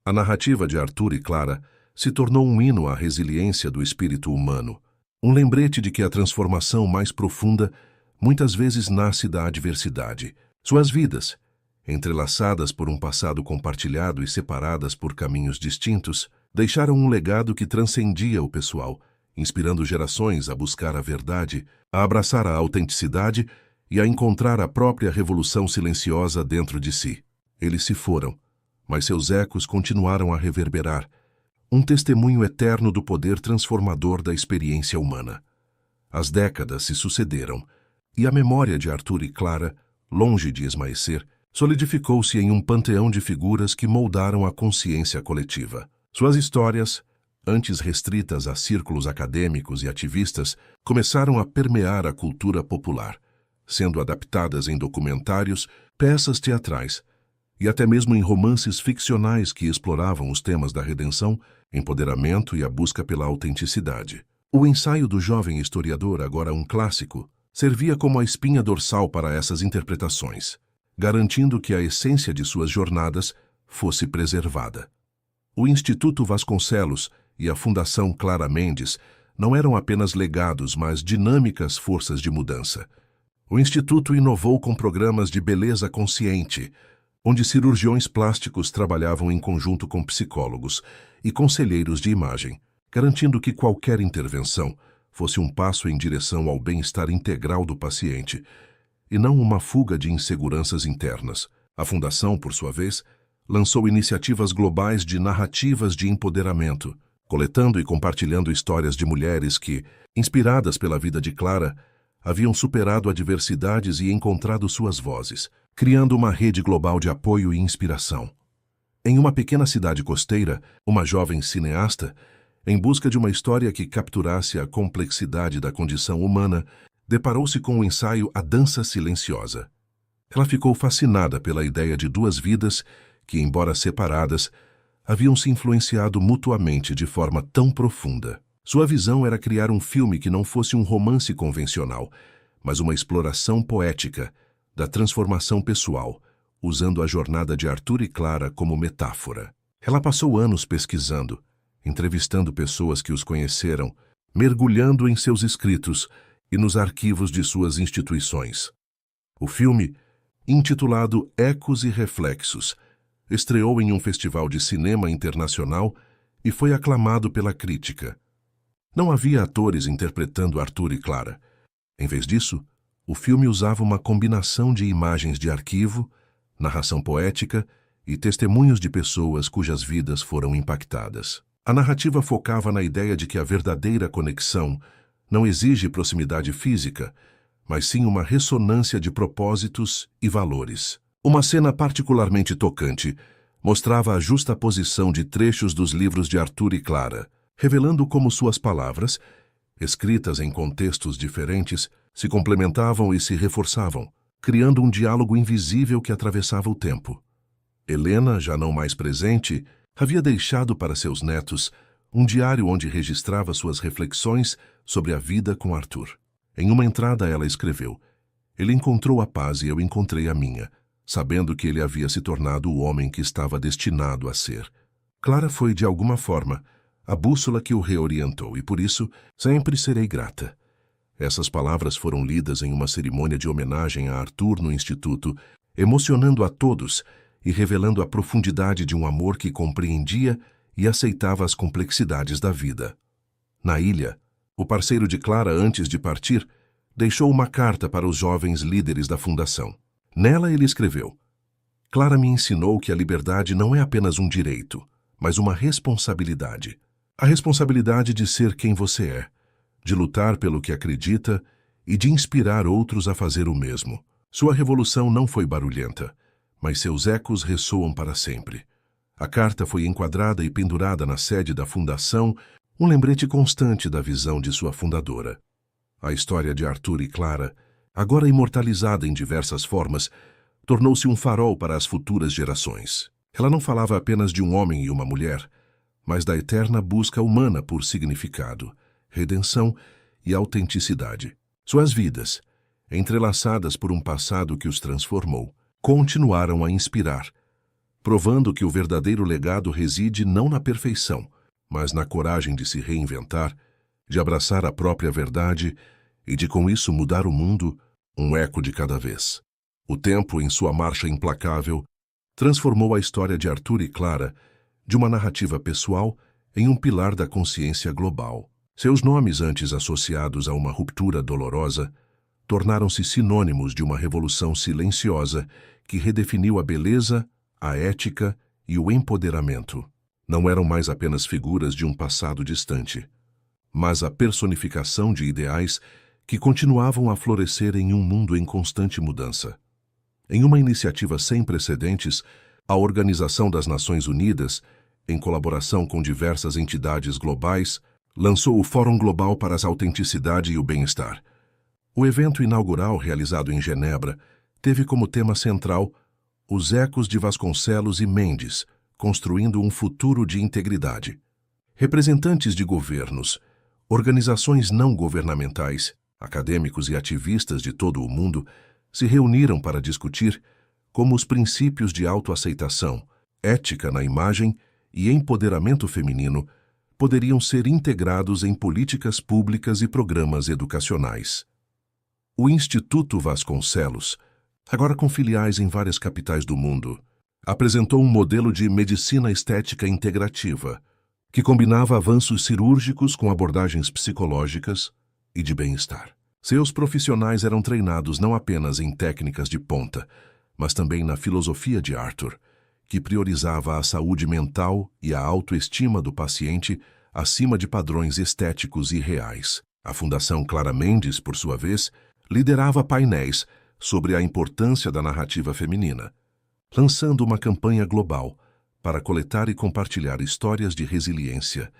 A narrativa de Arthur e Clara se tornou um hino à resiliência do espírito humano, um lembrete de que a transformação mais profunda muitas vezes nasce da adversidade. Suas vidas, entrelaçadas por um passado compartilhado e separadas por caminhos distintos, deixaram um legado que transcendia o pessoal, inspirando gerações a buscar a verdade, a abraçar a autenticidade e a encontrar a própria revolução silenciosa dentro de si. Eles se foram, mas seus ecos continuaram a reverberar, um testemunho eterno do poder transformador da experiência humana. As décadas se sucederam, e a memória de Arthur e Clara, longe de esmaecer, solidificou-se em um panteão de figuras que moldaram a consciência coletiva. Suas histórias, antes restritas a círculos acadêmicos e ativistas, começaram a permear a cultura popular, sendo adaptadas em documentários, peças teatrais e até mesmo em romances ficcionais que exploravam os temas da redenção, empoderamento e a busca pela autenticidade. O ensaio do jovem historiador, agora um clássico, servia como a espinha dorsal para essas interpretações, garantindo que a essência de suas jornadas fosse preservada. O Instituto Vasconcelos e a Fundação Clara Mendes não eram apenas legados, mas dinâmicas forças de mudança. O Instituto inovou com programas de beleza consciente, onde cirurgiões plásticos trabalhavam em conjunto com psicólogos e conselheiros de imagem, garantindo que qualquer intervenção fosse um passo em direção ao bem-estar integral do paciente, e não uma fuga de inseguranças internas. A Fundação, por sua vez, lançou iniciativas globais de narrativas de empoderamento, coletando e compartilhando histórias de mulheres que, inspiradas pela vida de Clara, haviam superado adversidades e encontrado suas vozes, criando uma rede global de apoio e inspiração. Em uma pequena cidade costeira, uma jovem cineasta, em busca de uma história que capturasse a complexidade da condição humana, deparou-se com o ensaio A Dança Silenciosa. Ela ficou fascinada pela ideia de duas vidas que, embora separadas, haviam se influenciado mutuamente de forma tão profunda. Sua visão era criar um filme que não fosse um romance convencional, mas uma exploração poética da transformação pessoal, usando a jornada de Arthur e Clara como metáfora. Ela passou anos pesquisando, entrevistando pessoas que os conheceram, mergulhando em seus escritos e nos arquivos de suas instituições. O filme, intitulado Ecos e Reflexos, estreou em um festival de cinema internacional e foi aclamado pela crítica. Não havia atores interpretando Arthur e Clara. Em vez disso, o filme usava uma combinação de imagens de arquivo, narração poética e testemunhos de pessoas cujas vidas foram impactadas. A narrativa focava na ideia de que a verdadeira conexão não exige proximidade física, mas sim uma ressonância de propósitos e valores. Uma cena particularmente tocante mostrava a justaposição de trechos dos livros de Arthur e Clara, revelando como suas palavras, escritas em contextos diferentes, se complementavam e se reforçavam, criando um diálogo invisível que atravessava o tempo. Helena, já não mais presente, havia deixado para seus netos um diário onde registrava suas reflexões sobre a vida com Arthur. Em uma entrada ela escreveu: "Ele encontrou a paz e eu encontrei a minha, sabendo que ele havia se tornado o homem que estava destinado a ser." Clara foi, de alguma forma, a bússola que o reorientou e, por isso, sempre serei grata. Essas palavras foram lidas em uma cerimônia de homenagem a Arthur no Instituto, emocionando a todos e revelando a profundidade de um amor que compreendia e aceitava as complexidades da vida. Na ilha, o parceiro de Clara, antes de partir, deixou uma carta para os jovens líderes da fundação. Nela ele escreveu: "Clara me ensinou que a liberdade não é apenas um direito, mas uma responsabilidade. A responsabilidade de ser quem você é, de lutar pelo que acredita e de inspirar outros a fazer o mesmo. Sua revolução não foi barulhenta, mas seus ecos ressoam para sempre." A carta foi enquadrada e pendurada na sede da fundação, um lembrete constante da visão de sua fundadora. A história de Arthur e Clara, agora imortalizada em diversas formas, tornou-se um farol para as futuras gerações. Ela não falava apenas de um homem e uma mulher, mas da eterna busca humana por significado, redenção e autenticidade. Suas vidas, entrelaçadas por um passado que os transformou, continuaram a inspirar, provando que o verdadeiro legado reside não na perfeição, mas na coragem de se reinventar, de abraçar a própria verdade e de com isso mudar o mundo, um eco de cada vez. O tempo, em sua marcha implacável, transformou a história de Arthur e Clara de uma narrativa pessoal em um pilar da consciência global. Seus nomes, antes associados a uma ruptura dolorosa, tornaram-se sinônimos de uma revolução silenciosa que redefiniu a beleza, a ética e o empoderamento. Não eram mais apenas figuras de um passado distante, mas a personificação de ideais que continuavam a florescer em um mundo em constante mudança. Em uma iniciativa sem precedentes, a Organização das Nações Unidas, em colaboração com diversas entidades globais, lançou o Fórum Global para a Autenticidade e o Bem-Estar. O evento inaugural, realizado em Genebra, teve como tema central os ecos de Vasconcelos e Mendes, construindo um futuro de integridade. Representantes de governos, organizações não governamentais, acadêmicos e ativistas de todo o mundo se reuniram para discutir como os princípios de autoaceitação, ética na imagem e empoderamento feminino poderiam ser integrados em políticas públicas e programas educacionais. O Instituto Vasconcelos, agora com filiais em várias capitais do mundo, apresentou um modelo de medicina estética integrativa, que combinava avanços cirúrgicos com abordagens psicológicas e de bem-estar. Seus profissionais eram treinados não apenas em técnicas de ponta, mas também na filosofia de Arthur, que priorizava a saúde mental e a autoestima do paciente acima de padrões estéticos e reais. A Fundação Clara Mendes, por sua vez, liderava painéis sobre a importância da narrativa feminina, lançando uma campanha global para coletar e compartilhar histórias de resiliência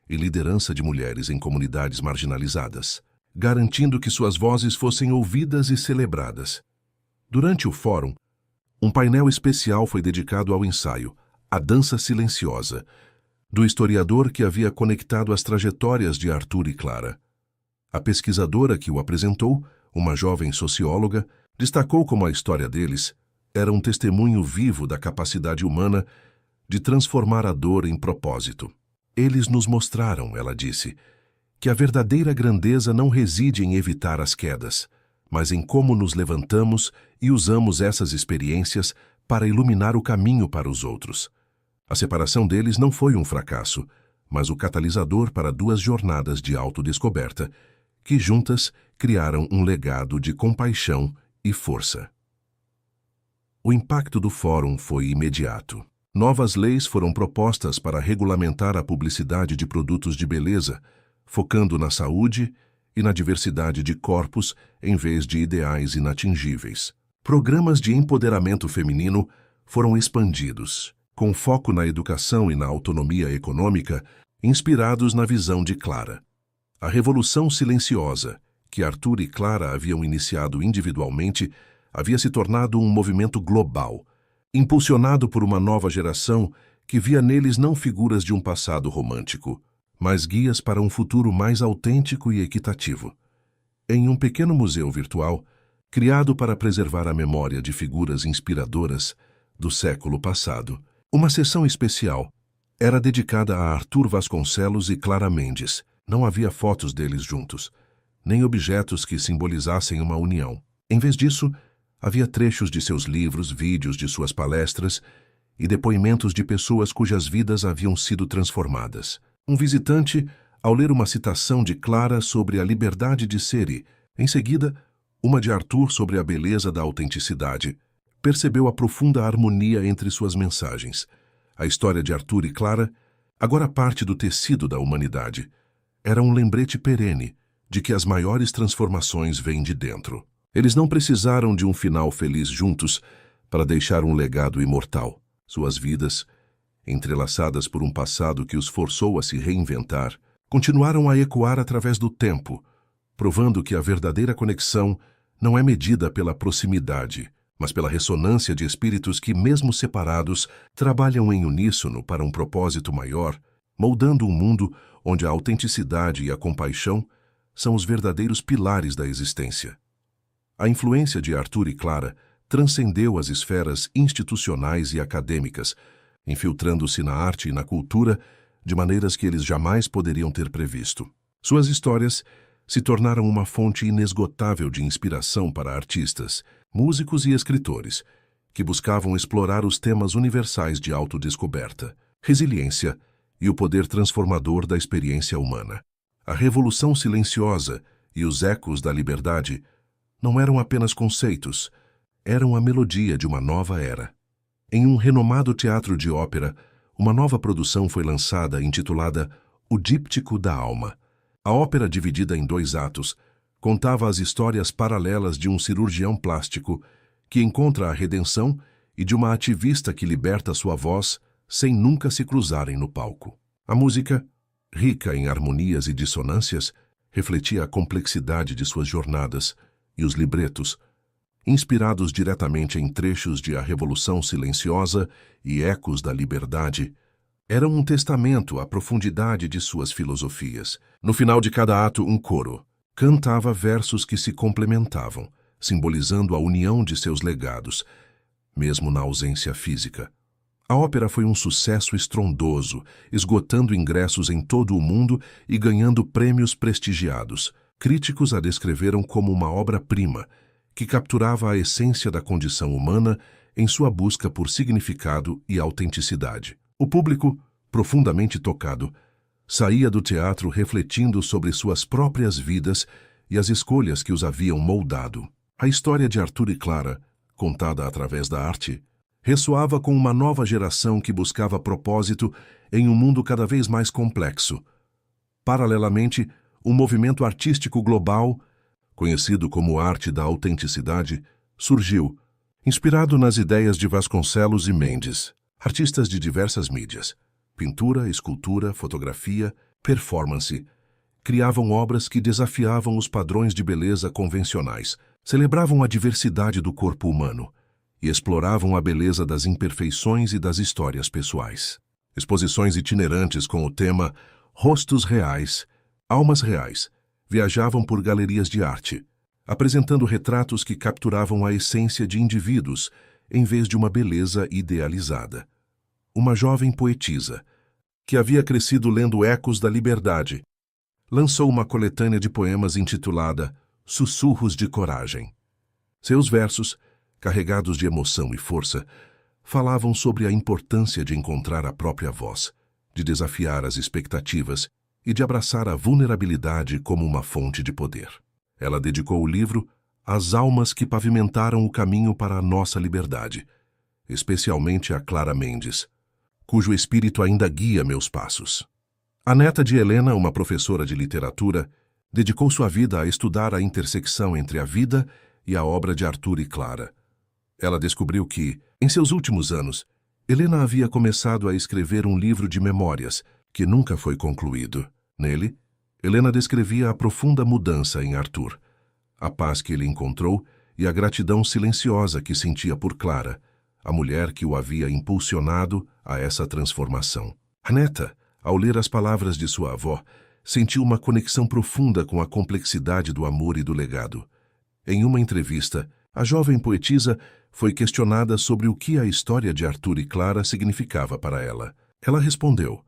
e liderança de mulheres em comunidades marginalizadas, garantindo que suas vozes fossem ouvidas e celebradas. Durante o fórum, um painel especial foi dedicado ao ensaio A Dança Silenciosa, do historiador que havia conectado as trajetórias de Arthur e Clara. A pesquisadora que o apresentou, uma jovem socióloga, destacou como a história deles era um testemunho vivo da capacidade humana de transformar a dor em propósito. Eles nos mostraram, ela disse, que a verdadeira grandeza não reside em evitar as quedas, mas em como nos levantamos e usamos essas experiências para iluminar o caminho para os outros. A separação deles não foi um fracasso, mas o catalisador para 2 jornadas de autodescoberta, que juntas criaram um legado de compaixão e força. O impacto do fórum foi imediato. Novas leis foram propostas para regulamentar a publicidade de produtos de beleza, focando na saúde e na diversidade de corpos em vez de ideais inatingíveis. Programas de empoderamento feminino foram expandidos, com foco na educação e na autonomia econômica, inspirados na visão de Clara. A Revolução Silenciosa, que Arthur e Clara haviam iniciado individualmente, havia se tornado um movimento global, impulsionado por uma nova geração que via neles não figuras de um passado romântico, mas guias para um futuro mais autêntico e equitativo. Em um pequeno museu virtual, criado para preservar a memória de figuras inspiradoras do século passado, uma sessão especial era dedicada a Arthur Vasconcelos e Clara Mendes. Não havia fotos deles juntos, nem objetos que simbolizassem uma união. Em vez disso, havia trechos de seus livros, vídeos de suas palestras e depoimentos de pessoas cujas vidas haviam sido transformadas. Um visitante, ao ler uma citação de Clara sobre a liberdade de ser e, em seguida, uma de Arthur sobre a beleza da autenticidade, percebeu a profunda harmonia entre suas mensagens. A história de Arthur e Clara, agora parte do tecido da humanidade, era um lembrete perene de que as maiores transformações vêm de dentro. Eles não precisaram de um final feliz juntos para deixar um legado imortal. Suas vidas, entrelaçadas por um passado que os forçou a se reinventar, continuaram a ecoar através do tempo, provando que a verdadeira conexão não é medida pela proximidade, mas pela ressonância de espíritos que, mesmo separados, trabalham em uníssono para um propósito maior, moldando um mundo onde a autenticidade e a compaixão são os verdadeiros pilares da existência. A influência de Arthur e Clara transcendeu as esferas institucionais e acadêmicas, infiltrando-se na arte e na cultura de maneiras que eles jamais poderiam ter previsto. Suas histórias se tornaram uma fonte inesgotável de inspiração para artistas, músicos e escritores, que buscavam explorar os temas universais de autodescoberta, resiliência e o poder transformador da experiência humana. A Revolução Silenciosa e os ecos da liberdade não eram apenas conceitos, eram a melodia de uma nova era. Em um renomado teatro de ópera, uma nova produção foi lançada intitulada O Díptico da Alma. A ópera, dividida em 2 atos, contava as histórias paralelas de um cirurgião plástico que encontra a redenção e de uma ativista que liberta sua voz sem nunca se cruzarem no palco. A música, rica em harmonias e dissonâncias, refletia a complexidade de suas jornadas, e os libretos, inspirados diretamente em trechos de A Revolução Silenciosa e Ecos da Liberdade, eram um testamento à profundidade de suas filosofias. No final de cada ato, um coro cantava versos que se complementavam, simbolizando a união de seus legados, mesmo na ausência física. A ópera foi um sucesso estrondoso, esgotando ingressos em todo o mundo e ganhando prêmios prestigiados. Críticos a descreveram como uma obra-prima, que capturava a essência da condição humana em sua busca por significado e autenticidade. O público, profundamente tocado, saía do teatro refletindo sobre suas próprias vidas e as escolhas que os haviam moldado. A história de Arthur e Clara, contada através da arte, ressoava com uma nova geração que buscava propósito em um mundo cada vez mais complexo. Paralelamente, um movimento artístico global, conhecido como Arte da Autenticidade, surgiu, inspirado nas ideias de Vasconcelos e Mendes, artistas de diversas mídias, pintura, escultura, fotografia, performance, criavam obras que desafiavam os padrões de beleza convencionais, celebravam a diversidade do corpo humano e exploravam a beleza das imperfeições e das histórias pessoais. Exposições itinerantes com o tema Rostos Reais, Almas Reais viajavam por galerias de arte, apresentando retratos que capturavam a essência de indivíduos em vez de uma beleza idealizada. Uma jovem poetisa, que havia crescido lendo Ecos da Liberdade, lançou uma coletânea de poemas intitulada Sussurros de Coragem. Seus versos, carregados de emoção e força, falavam sobre a importância de encontrar a própria voz, de desafiar as expectativas e de abraçar a vulnerabilidade como uma fonte de poder. Ela dedicou o livro às almas que pavimentaram o caminho para a nossa liberdade, especialmente a Clara Mendes, cujo espírito ainda guia meus passos. A neta de Helena, uma professora de literatura, dedicou sua vida a estudar a intersecção entre a vida e a obra de Arthur e Clara. Ela descobriu que, em seus últimos anos, Helena havia começado a escrever um livro de memórias que nunca foi concluído. Nele, Helena descrevia a profunda mudança em Arthur, a paz que ele encontrou e a gratidão silenciosa que sentia por Clara, a mulher que o havia impulsionado a essa transformação. A neta, ao ler as palavras de sua avó, sentiu uma conexão profunda com a complexidade do amor e do legado. Em uma entrevista, a jovem poetisa foi questionada sobre o que a história de Arthur e Clara significava para ela. Ela respondeu: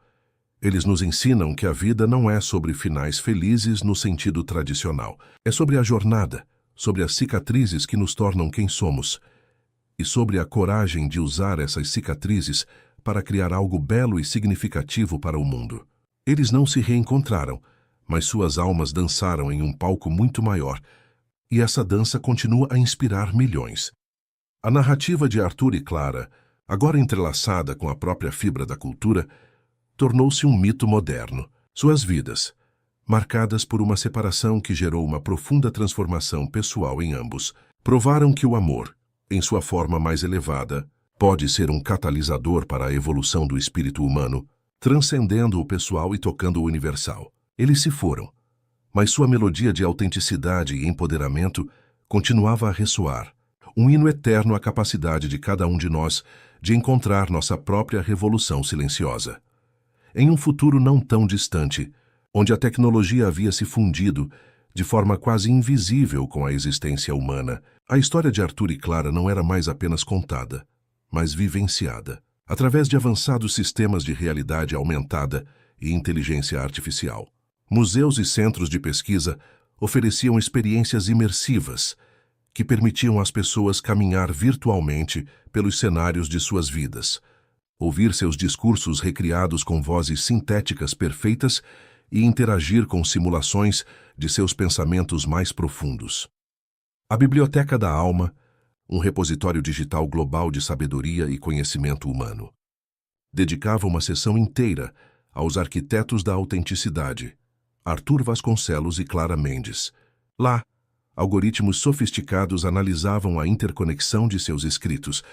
"Eles nos ensinam que a vida não é sobre finais felizes no sentido tradicional. É sobre a jornada, sobre as cicatrizes que nos tornam quem somos, e sobre a coragem de usar essas cicatrizes para criar algo belo e significativo para o mundo." Eles não se reencontraram, mas suas almas dançaram em um palco muito maior, e essa dança continua a inspirar milhões. A narrativa de Arthur e Clara, agora entrelaçada com a própria fibra da cultura, tornou-se um mito moderno. Suas vidas, marcadas por uma separação que gerou uma profunda transformação pessoal em ambos, provaram que o amor, em sua forma mais elevada, pode ser um catalisador para a evolução do espírito humano, transcendendo o pessoal e tocando o universal. Eles se foram, mas sua melodia de autenticidade e empoderamento continuava a ressoar, um hino eterno à capacidade de cada um de nós de encontrar nossa própria revolução silenciosa. Em um futuro não tão distante, onde a tecnologia havia se fundido de forma quase invisível com a existência humana, a história de Arthur e Clara não era mais apenas contada, mas vivenciada, através de avançados sistemas de realidade aumentada e inteligência artificial. Museus e centros de pesquisa ofereciam experiências imersivas que permitiam às pessoas caminhar virtualmente pelos cenários de suas vidas, ouvir seus discursos recriados com vozes sintéticas perfeitas e interagir com simulações de seus pensamentos mais profundos. A Biblioteca da Alma, um repositório digital global de sabedoria e conhecimento humano, dedicava uma sessão inteira aos arquitetos da autenticidade, Arthur Vasconcelos e Clara Mendes. Lá, algoritmos sofisticados analisavam a interconexão de seus escritos,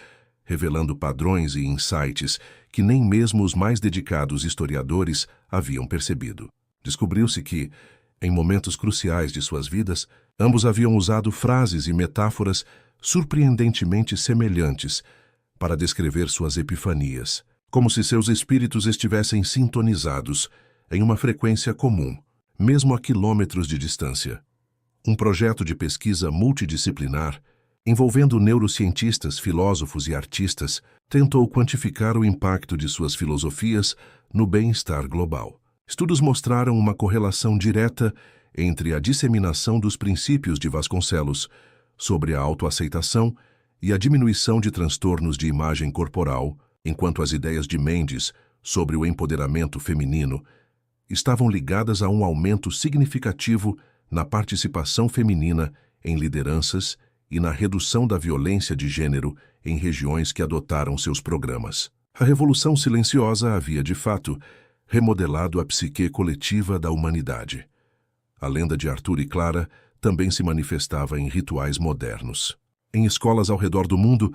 revelando padrões e insights que nem mesmo os mais dedicados historiadores haviam percebido. Descobriu-se que, em momentos cruciais de suas vidas, ambos haviam usado frases e metáforas surpreendentemente semelhantes para descrever suas epifanias, como se seus espíritos estivessem sintonizados em uma frequência comum, mesmo a quilômetros de distância. Um projeto de pesquisa multidisciplinar, envolvendo neurocientistas, filósofos e artistas, tentou quantificar o impacto de suas filosofias no bem-estar global. Estudos mostraram uma correlação direta entre a disseminação dos princípios de Vasconcelos sobre a autoaceitação e a diminuição de transtornos de imagem corporal, enquanto as ideias de Mendes sobre o empoderamento feminino estavam ligadas a um aumento significativo na participação feminina em lideranças e na redução da violência de gênero em regiões que adotaram seus programas. A Revolução Silenciosa havia, de fato, remodelado a psique coletiva da humanidade. A lenda de Arthur e Clara também se manifestava em rituais modernos. Em escolas ao redor do mundo,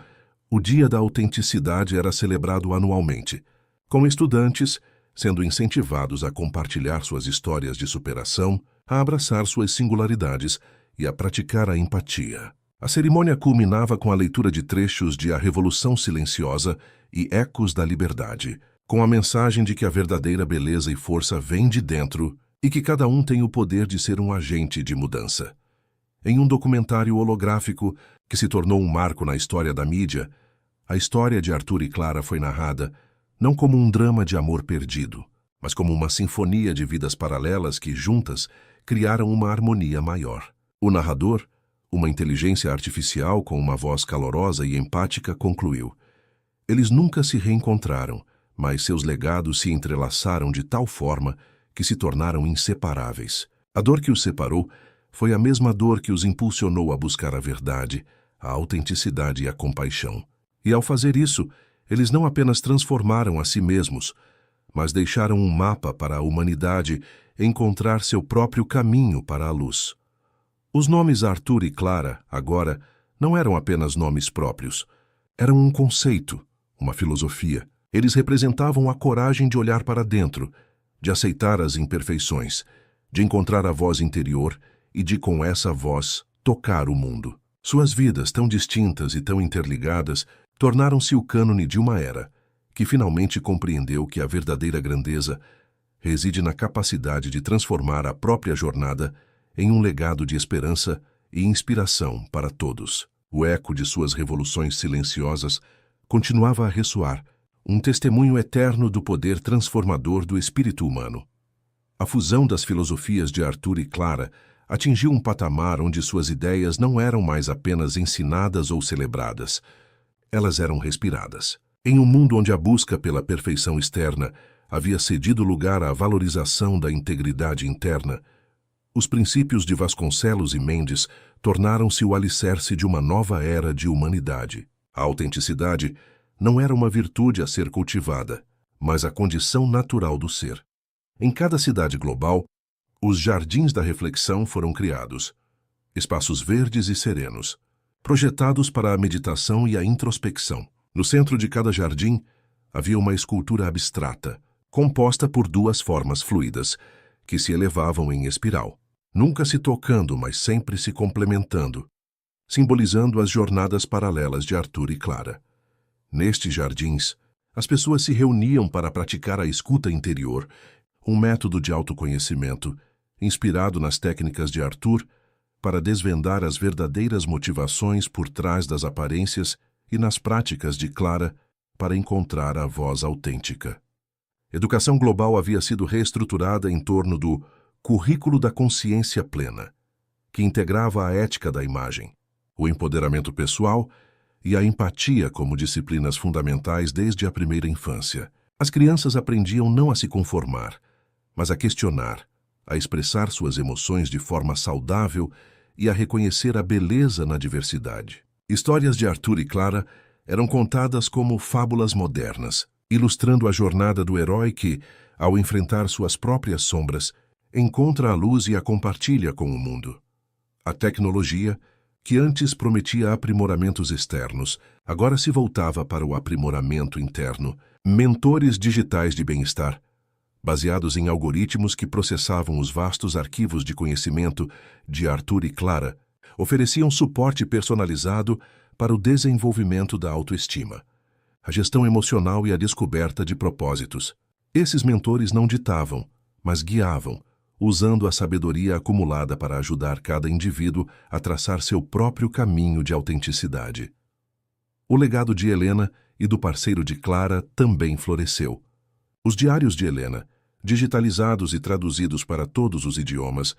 o Dia da Autenticidade era celebrado anualmente, com estudantes sendo incentivados a compartilhar suas histórias de superação, a abraçar suas singularidades e a praticar a empatia. A cerimônia culminava com a leitura de trechos de A Revolução Silenciosa e Ecos da Liberdade, com a mensagem de que a verdadeira beleza e força vem de dentro e que cada um tem o poder de ser um agente de mudança. Em um documentário holográfico que se tornou um marco na história da mídia, a história de Arthur e Clara foi narrada não como um drama de amor perdido, mas como uma sinfonia de vidas paralelas que, juntas, criaram uma harmonia maior. O narrador, uma inteligência artificial com uma voz calorosa e empática, concluiu: eles nunca se reencontraram, mas seus legados se entrelaçaram de tal forma que se tornaram inseparáveis. A dor que os separou foi a mesma dor que os impulsionou a buscar a verdade, a autenticidade e a compaixão. E ao fazer isso, eles não apenas transformaram a si mesmos, mas deixaram um mapa para a humanidade encontrar seu próprio caminho para a luz. Os nomes Arthur e Clara, agora, não eram apenas nomes próprios. Eram um conceito, uma filosofia. Eles representavam a coragem de olhar para dentro, de aceitar as imperfeições, de encontrar a voz interior e de, com essa voz, tocar o mundo. Suas vidas, tão distintas e tão interligadas, tornaram-se o cânone de uma era, que finalmente compreendeu que a verdadeira grandeza reside na capacidade de transformar a própria jornada em um legado de esperança e inspiração para todos. O eco de suas revoluções silenciosas continuava a ressoar, um testemunho eterno do poder transformador do espírito humano. A fusão das filosofias de Arthur e Clara atingiu um patamar onde suas ideias não eram mais apenas ensinadas ou celebradas. Elas eram respiradas. Em um mundo onde a busca pela perfeição externa havia cedido lugar à valorização da integridade interna, os princípios de Vasconcelos e Mendes tornaram-se o alicerce de uma nova era de humanidade. A autenticidade não era uma virtude a ser cultivada, mas a condição natural do ser. Em cada cidade global, os jardins da reflexão foram criados, espaços verdes e serenos, projetados para a meditação e a introspecção. No centro de cada jardim havia uma escultura abstrata, composta por duas formas fluidas, que se elevavam em espiral, nunca se tocando, mas sempre se complementando, simbolizando as jornadas paralelas de Arthur e Clara. Nestes jardins, as pessoas se reuniam para praticar a escuta interior, um método de autoconhecimento, inspirado nas técnicas de Arthur, para desvendar as verdadeiras motivações por trás das aparências e nas práticas de Clara para encontrar a voz autêntica. Educação global havia sido reestruturada em torno do currículo da consciência plena, que integrava a ética da imagem, o empoderamento pessoal e a empatia como disciplinas fundamentais desde a primeira infância. As crianças aprendiam não a se conformar, mas a questionar, a expressar suas emoções de forma saudável e a reconhecer a beleza na diversidade. Histórias de Arthur e Clara eram contadas como fábulas modernas, ilustrando a jornada do herói que, ao enfrentar suas próprias sombras, encontra a luz e a compartilha com o mundo. A tecnologia, que antes prometia aprimoramentos externos, agora se voltava para o aprimoramento interno. Mentores digitais de bem-estar, baseados em algoritmos que processavam os vastos arquivos de conhecimento de Arthur e Clara, ofereciam suporte personalizado para o desenvolvimento da autoestima, a gestão emocional e a descoberta de propósitos. Esses mentores não ditavam, mas guiavam, usando a sabedoria acumulada para ajudar cada indivíduo a traçar seu próprio caminho de autenticidade. O legado de Helena e do parceiro de Clara também floresceu. Os diários de Helena, digitalizados e traduzidos para todos os idiomas,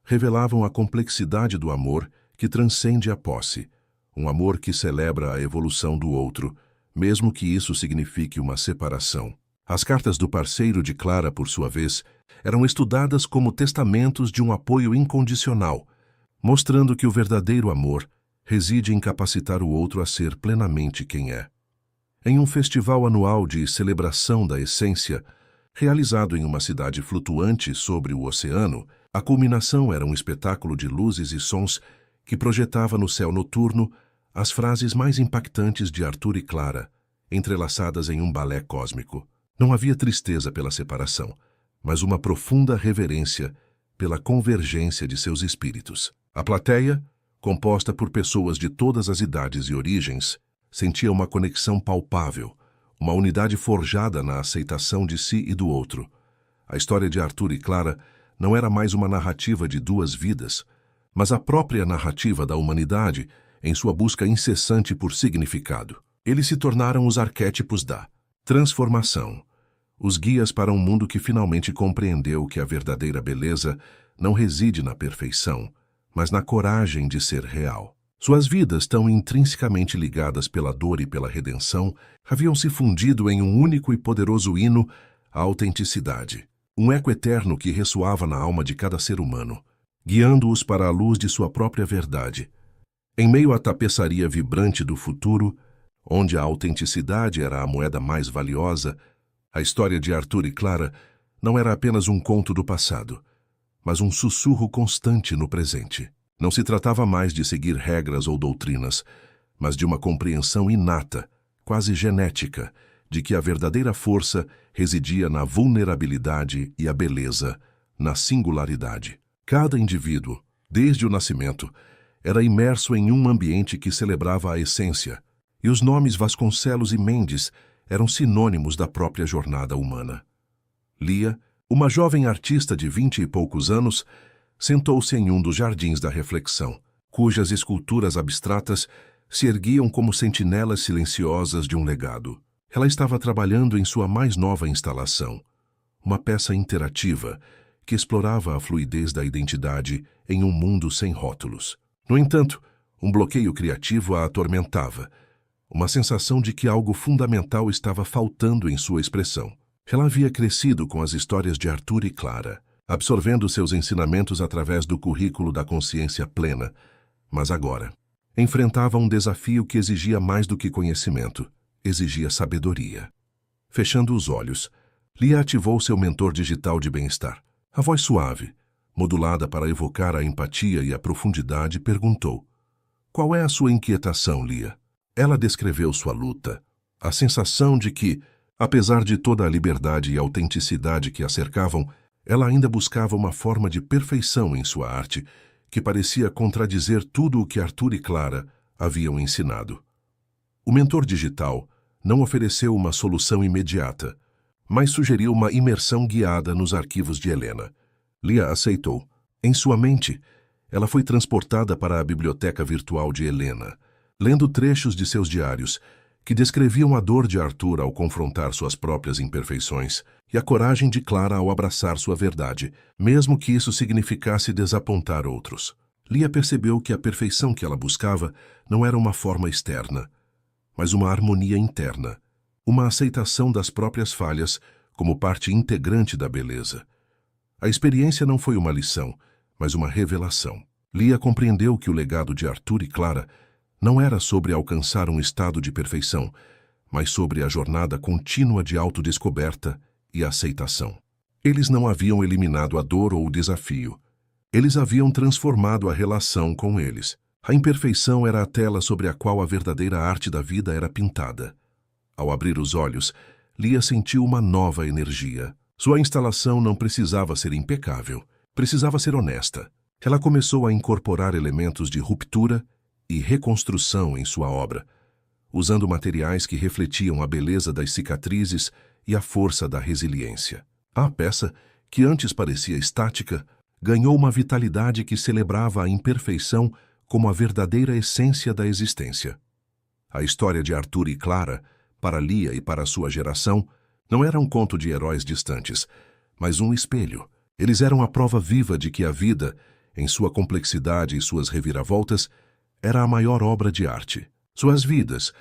revelavam a complexidade do amor que transcende a posse, um amor que celebra a evolução do outro, mesmo que isso signifique uma separação. As cartas do parceiro de Clara, por sua vez, eram estudadas como testamentos de um apoio incondicional, mostrando que o verdadeiro amor reside em capacitar o outro a ser plenamente quem é. Em um festival anual de celebração da essência, realizado em uma cidade flutuante sobre o oceano, a culminação era um espetáculo de luzes e sons que projetava no céu noturno as frases mais impactantes de Arthur e Clara, entrelaçadas em um balé cósmico. Não havia tristeza pela separação, mas uma profunda reverência pela convergência de seus espíritos. A plateia, composta por pessoas de todas as idades e origens, sentia uma conexão palpável, uma unidade forjada na aceitação de si e do outro. A história de Arthur e Clara não era mais uma narrativa de duas vidas, mas a própria narrativa da humanidade em sua busca incessante por significado. Eles se tornaram os arquétipos da transformação, os guias para um mundo que finalmente compreendeu que a verdadeira beleza não reside na perfeição, mas na coragem de ser real. Suas vidas, tão intrinsecamente ligadas pela dor e pela redenção, haviam se fundido em um único e poderoso hino à autenticidade, um eco eterno que ressoava na alma de cada ser humano, guiando-os para a luz de sua própria verdade. Em meio à tapeçaria vibrante do futuro, onde a autenticidade era a moeda mais valiosa, a história de Arthur e Clara não era apenas um conto do passado, mas um sussurro constante no presente. Não se tratava mais de seguir regras ou doutrinas, mas de uma compreensão inata, quase genética, de que a verdadeira força residia na vulnerabilidade e a beleza, na singularidade. Cada indivíduo, desde o nascimento, era imerso em um ambiente que celebrava a essência, e os nomes Vasconcelos e Mendes eram sinônimos da própria jornada humana. Lia, uma jovem artista de 20 e poucos anos, sentou-se em um dos jardins da reflexão, cujas esculturas abstratas se erguiam como sentinelas silenciosas de um legado. Ela estava trabalhando em sua mais nova instalação, uma peça interativa que explorava a fluidez da identidade em um mundo sem rótulos. No entanto, um bloqueio criativo a atormentava, uma sensação de que algo fundamental estava faltando em sua expressão. Ela havia crescido com as histórias de Arthur e Clara, absorvendo seus ensinamentos através do currículo da consciência plena, mas agora enfrentava um desafio que exigia mais do que conhecimento, exigia sabedoria. Fechando os olhos, Lia ativou seu mentor digital de bem-estar. A voz suave, modulada para evocar a empatia e a profundidade, perguntou: "Qual é a sua inquietação, Lia?" Ela descreveu sua luta, a sensação de que, apesar de toda a liberdade e autenticidade que a cercavam, ela ainda buscava uma forma de perfeição em sua arte que parecia contradizer tudo o que Arthur e Clara haviam ensinado. O mentor digital não ofereceu uma solução imediata, mas sugeriu uma imersão guiada nos arquivos de Helena. Lia aceitou. Em sua mente, ela foi transportada para a biblioteca virtual de Helena, lendo trechos de seus diários que descreviam a dor de Arthur ao confrontar suas próprias imperfeições e a coragem de Clara ao abraçar sua verdade, mesmo que isso significasse desapontar outros. Lia percebeu que a perfeição que ela buscava não era uma forma externa, mas uma harmonia interna, uma aceitação das próprias falhas como parte integrante da beleza. A experiência não foi uma lição, mas uma revelação. Lia compreendeu que o legado de Arthur e Clara não era sobre alcançar um estado de perfeição, mas sobre a jornada contínua de autodescoberta e aceitação. Eles não haviam eliminado a dor ou o desafio. Eles haviam transformado a relação com eles. A imperfeição era a tela sobre a qual a verdadeira arte da vida era pintada. Ao abrir os olhos, Lia sentiu uma nova energia. Sua instalação não precisava ser impecável, precisava ser honesta. Ela começou a incorporar elementos de ruptura e reconstrução em sua obra, usando materiais que refletiam a beleza das cicatrizes e a força da resiliência. A peça, que antes parecia estática, ganhou uma vitalidade que celebrava a imperfeição como a verdadeira essência da existência. A história de Arthur e Clara, para Lia e para sua geração, não era um conto de heróis distantes, mas um espelho. Eles eram a prova viva de que a vida, em sua complexidade e suas reviravoltas, era a maior obra de arte. Suas vidas,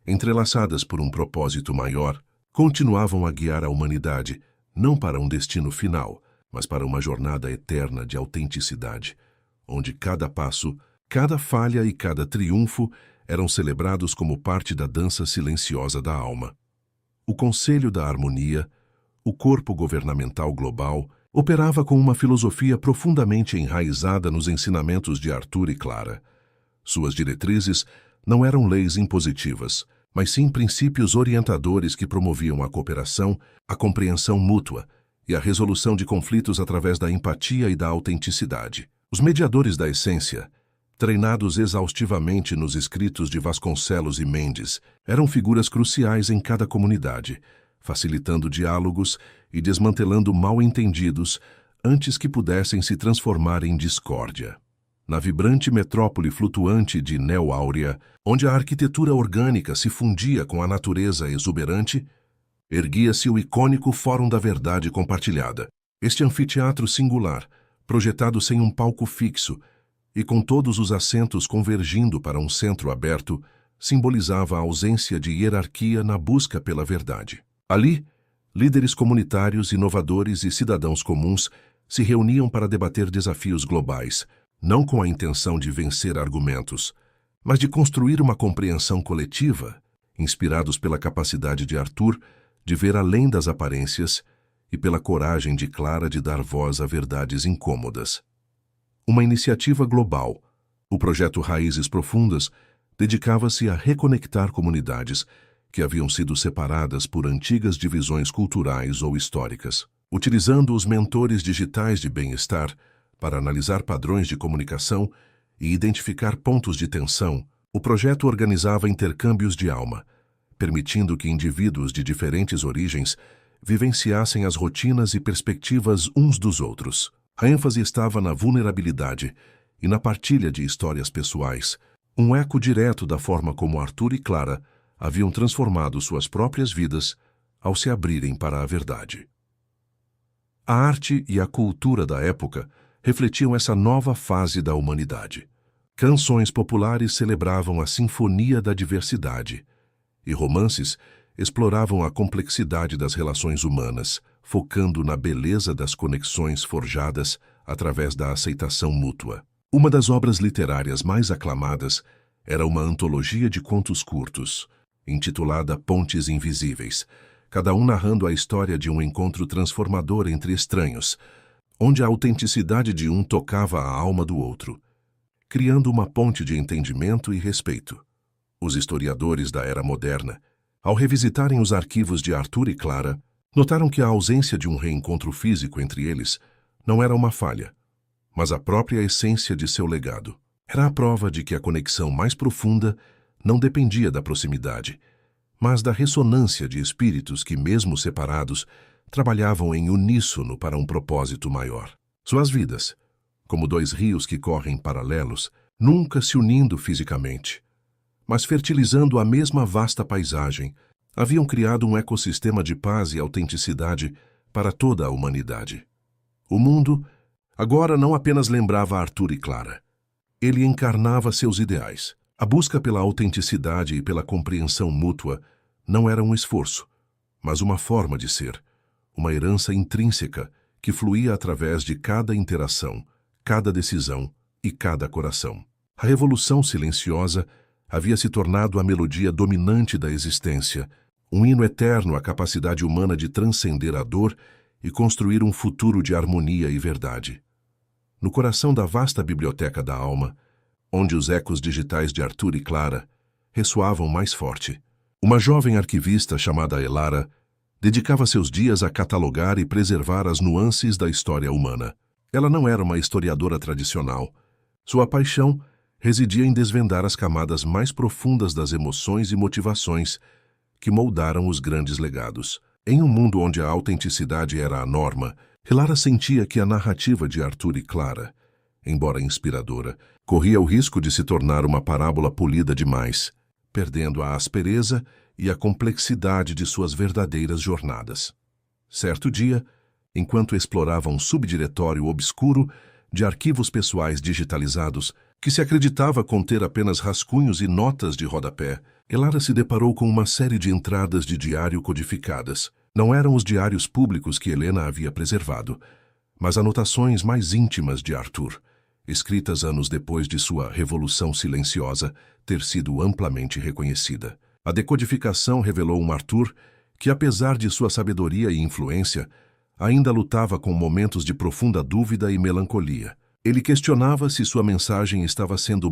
entrelaçadas por um propósito maior, continuavam a guiar a humanidade, não para um destino final, mas para uma jornada eterna de autenticidade, onde cada passo, cada falha e cada triunfo eram celebrados como parte da dança silenciosa da alma. O Conselho da Harmonia, o corpo governamental global, operava com uma filosofia profundamente enraizada nos ensinamentos de Arthur e Clara. Suas diretrizes não eram leis impositivas, mas sim princípios orientadores que promoviam a cooperação, a compreensão mútua e a resolução de conflitos através da empatia e da autenticidade. Os mediadores da essência, treinados exaustivamente nos escritos de Vasconcelos e Mendes, eram figuras cruciais em cada comunidade, facilitando diálogos e desmantelando mal-entendidos antes que pudessem se transformar em discórdia. Na vibrante metrópole flutuante de Neo Áurea, onde a arquitetura orgânica se fundia com a natureza exuberante, erguia-se o icônico Fórum da Verdade Compartilhada. Este anfiteatro singular, projetado sem um palco fixo e com todos os assentos convergindo para um centro aberto, simbolizava a ausência de hierarquia na busca pela verdade. Ali, líderes comunitários, inovadores e cidadãos comuns se reuniam para debater desafios globais, não com a intenção de vencer argumentos, mas de construir uma compreensão coletiva, inspirados pela capacidade de Arthur de ver além das aparências e pela coragem de Clara de dar voz a verdades incômodas. Uma iniciativa global, o projeto Raízes Profundas, dedicava-se a reconectar comunidades que haviam sido separadas por antigas divisões culturais ou históricas. Utilizando os mentores digitais de bem-estar para analisar padrões de comunicação e identificar pontos de tensão, o projeto organizava intercâmbios de alma, permitindo que indivíduos de diferentes origens vivenciassem as rotinas e perspectivas uns dos outros. A ênfase estava na vulnerabilidade e na partilha de histórias pessoais, um eco direto da forma como Arthur e Clara haviam transformado suas próprias vidas ao se abrirem para a verdade. A arte e a cultura da época refletiam essa nova fase da humanidade. Canções populares celebravam a sinfonia da diversidade, e romances exploravam a complexidade das relações humanas, focando na beleza das conexões forjadas através da aceitação mútua. Uma das obras literárias mais aclamadas era uma antologia de contos curtos, intitulada Pontes Invisíveis, cada um narrando a história de um encontro transformador entre estranhos, onde a autenticidade de um tocava a alma do outro, criando uma ponte de entendimento e respeito. Os historiadores da Era Moderna, ao revisitarem os arquivos de Arthur e Clara, notaram que a ausência de um reencontro físico entre eles não era uma falha, mas a própria essência de seu legado. Era a prova de que a conexão mais profunda não dependia da proximidade, mas da ressonância de espíritos que, mesmo separados, trabalhavam em uníssono para um propósito maior. Suas vidas, como dois rios que correm paralelos, nunca se unindo fisicamente, mas fertilizando a mesma vasta paisagem, haviam criado um ecossistema de paz e autenticidade para toda a humanidade. O mundo agora não apenas lembrava Arthur e Clara. Ele encarnava seus ideais. A busca pela autenticidade e pela compreensão mútua não era um esforço, mas uma forma de ser, uma herança intrínseca que fluía através de cada interação, cada decisão e cada coração. A revolução silenciosa havia se tornado a melodia dominante da existência, um hino eterno à capacidade humana de transcender a dor e construir um futuro de harmonia e verdade. No coração da vasta biblioteca da alma, onde os ecos digitais de Arthur e Clara ressoavam mais forte, uma jovem arquivista chamada Elara dedicava seus dias a catalogar e preservar as nuances da história humana. Ela não era uma historiadora tradicional. Sua paixão residia em desvendar as camadas mais profundas das emoções e motivações que moldaram os grandes legados. Em um mundo onde a autenticidade era a norma, Elara sentia que a narrativa de Arthur e Clara, embora inspiradora, corria o risco de se tornar uma parábola polida demais, perdendo a aspereza e a complexidade de suas verdadeiras jornadas. Certo dia, enquanto explorava um subdiretório obscuro de arquivos pessoais digitalizados, que se acreditava conter apenas rascunhos e notas de rodapé, Elara se deparou com uma série de entradas de diário codificadas. Não eram os diários públicos que Helena havia preservado, mas anotações mais íntimas de Arthur, escritas anos depois de sua revolução silenciosa ter sido amplamente reconhecida. A decodificação revelou um Arthur que, apesar de sua sabedoria e influência, ainda lutava com momentos de profunda dúvida e melancolia. Ele questionava se sua mensagem estava sendo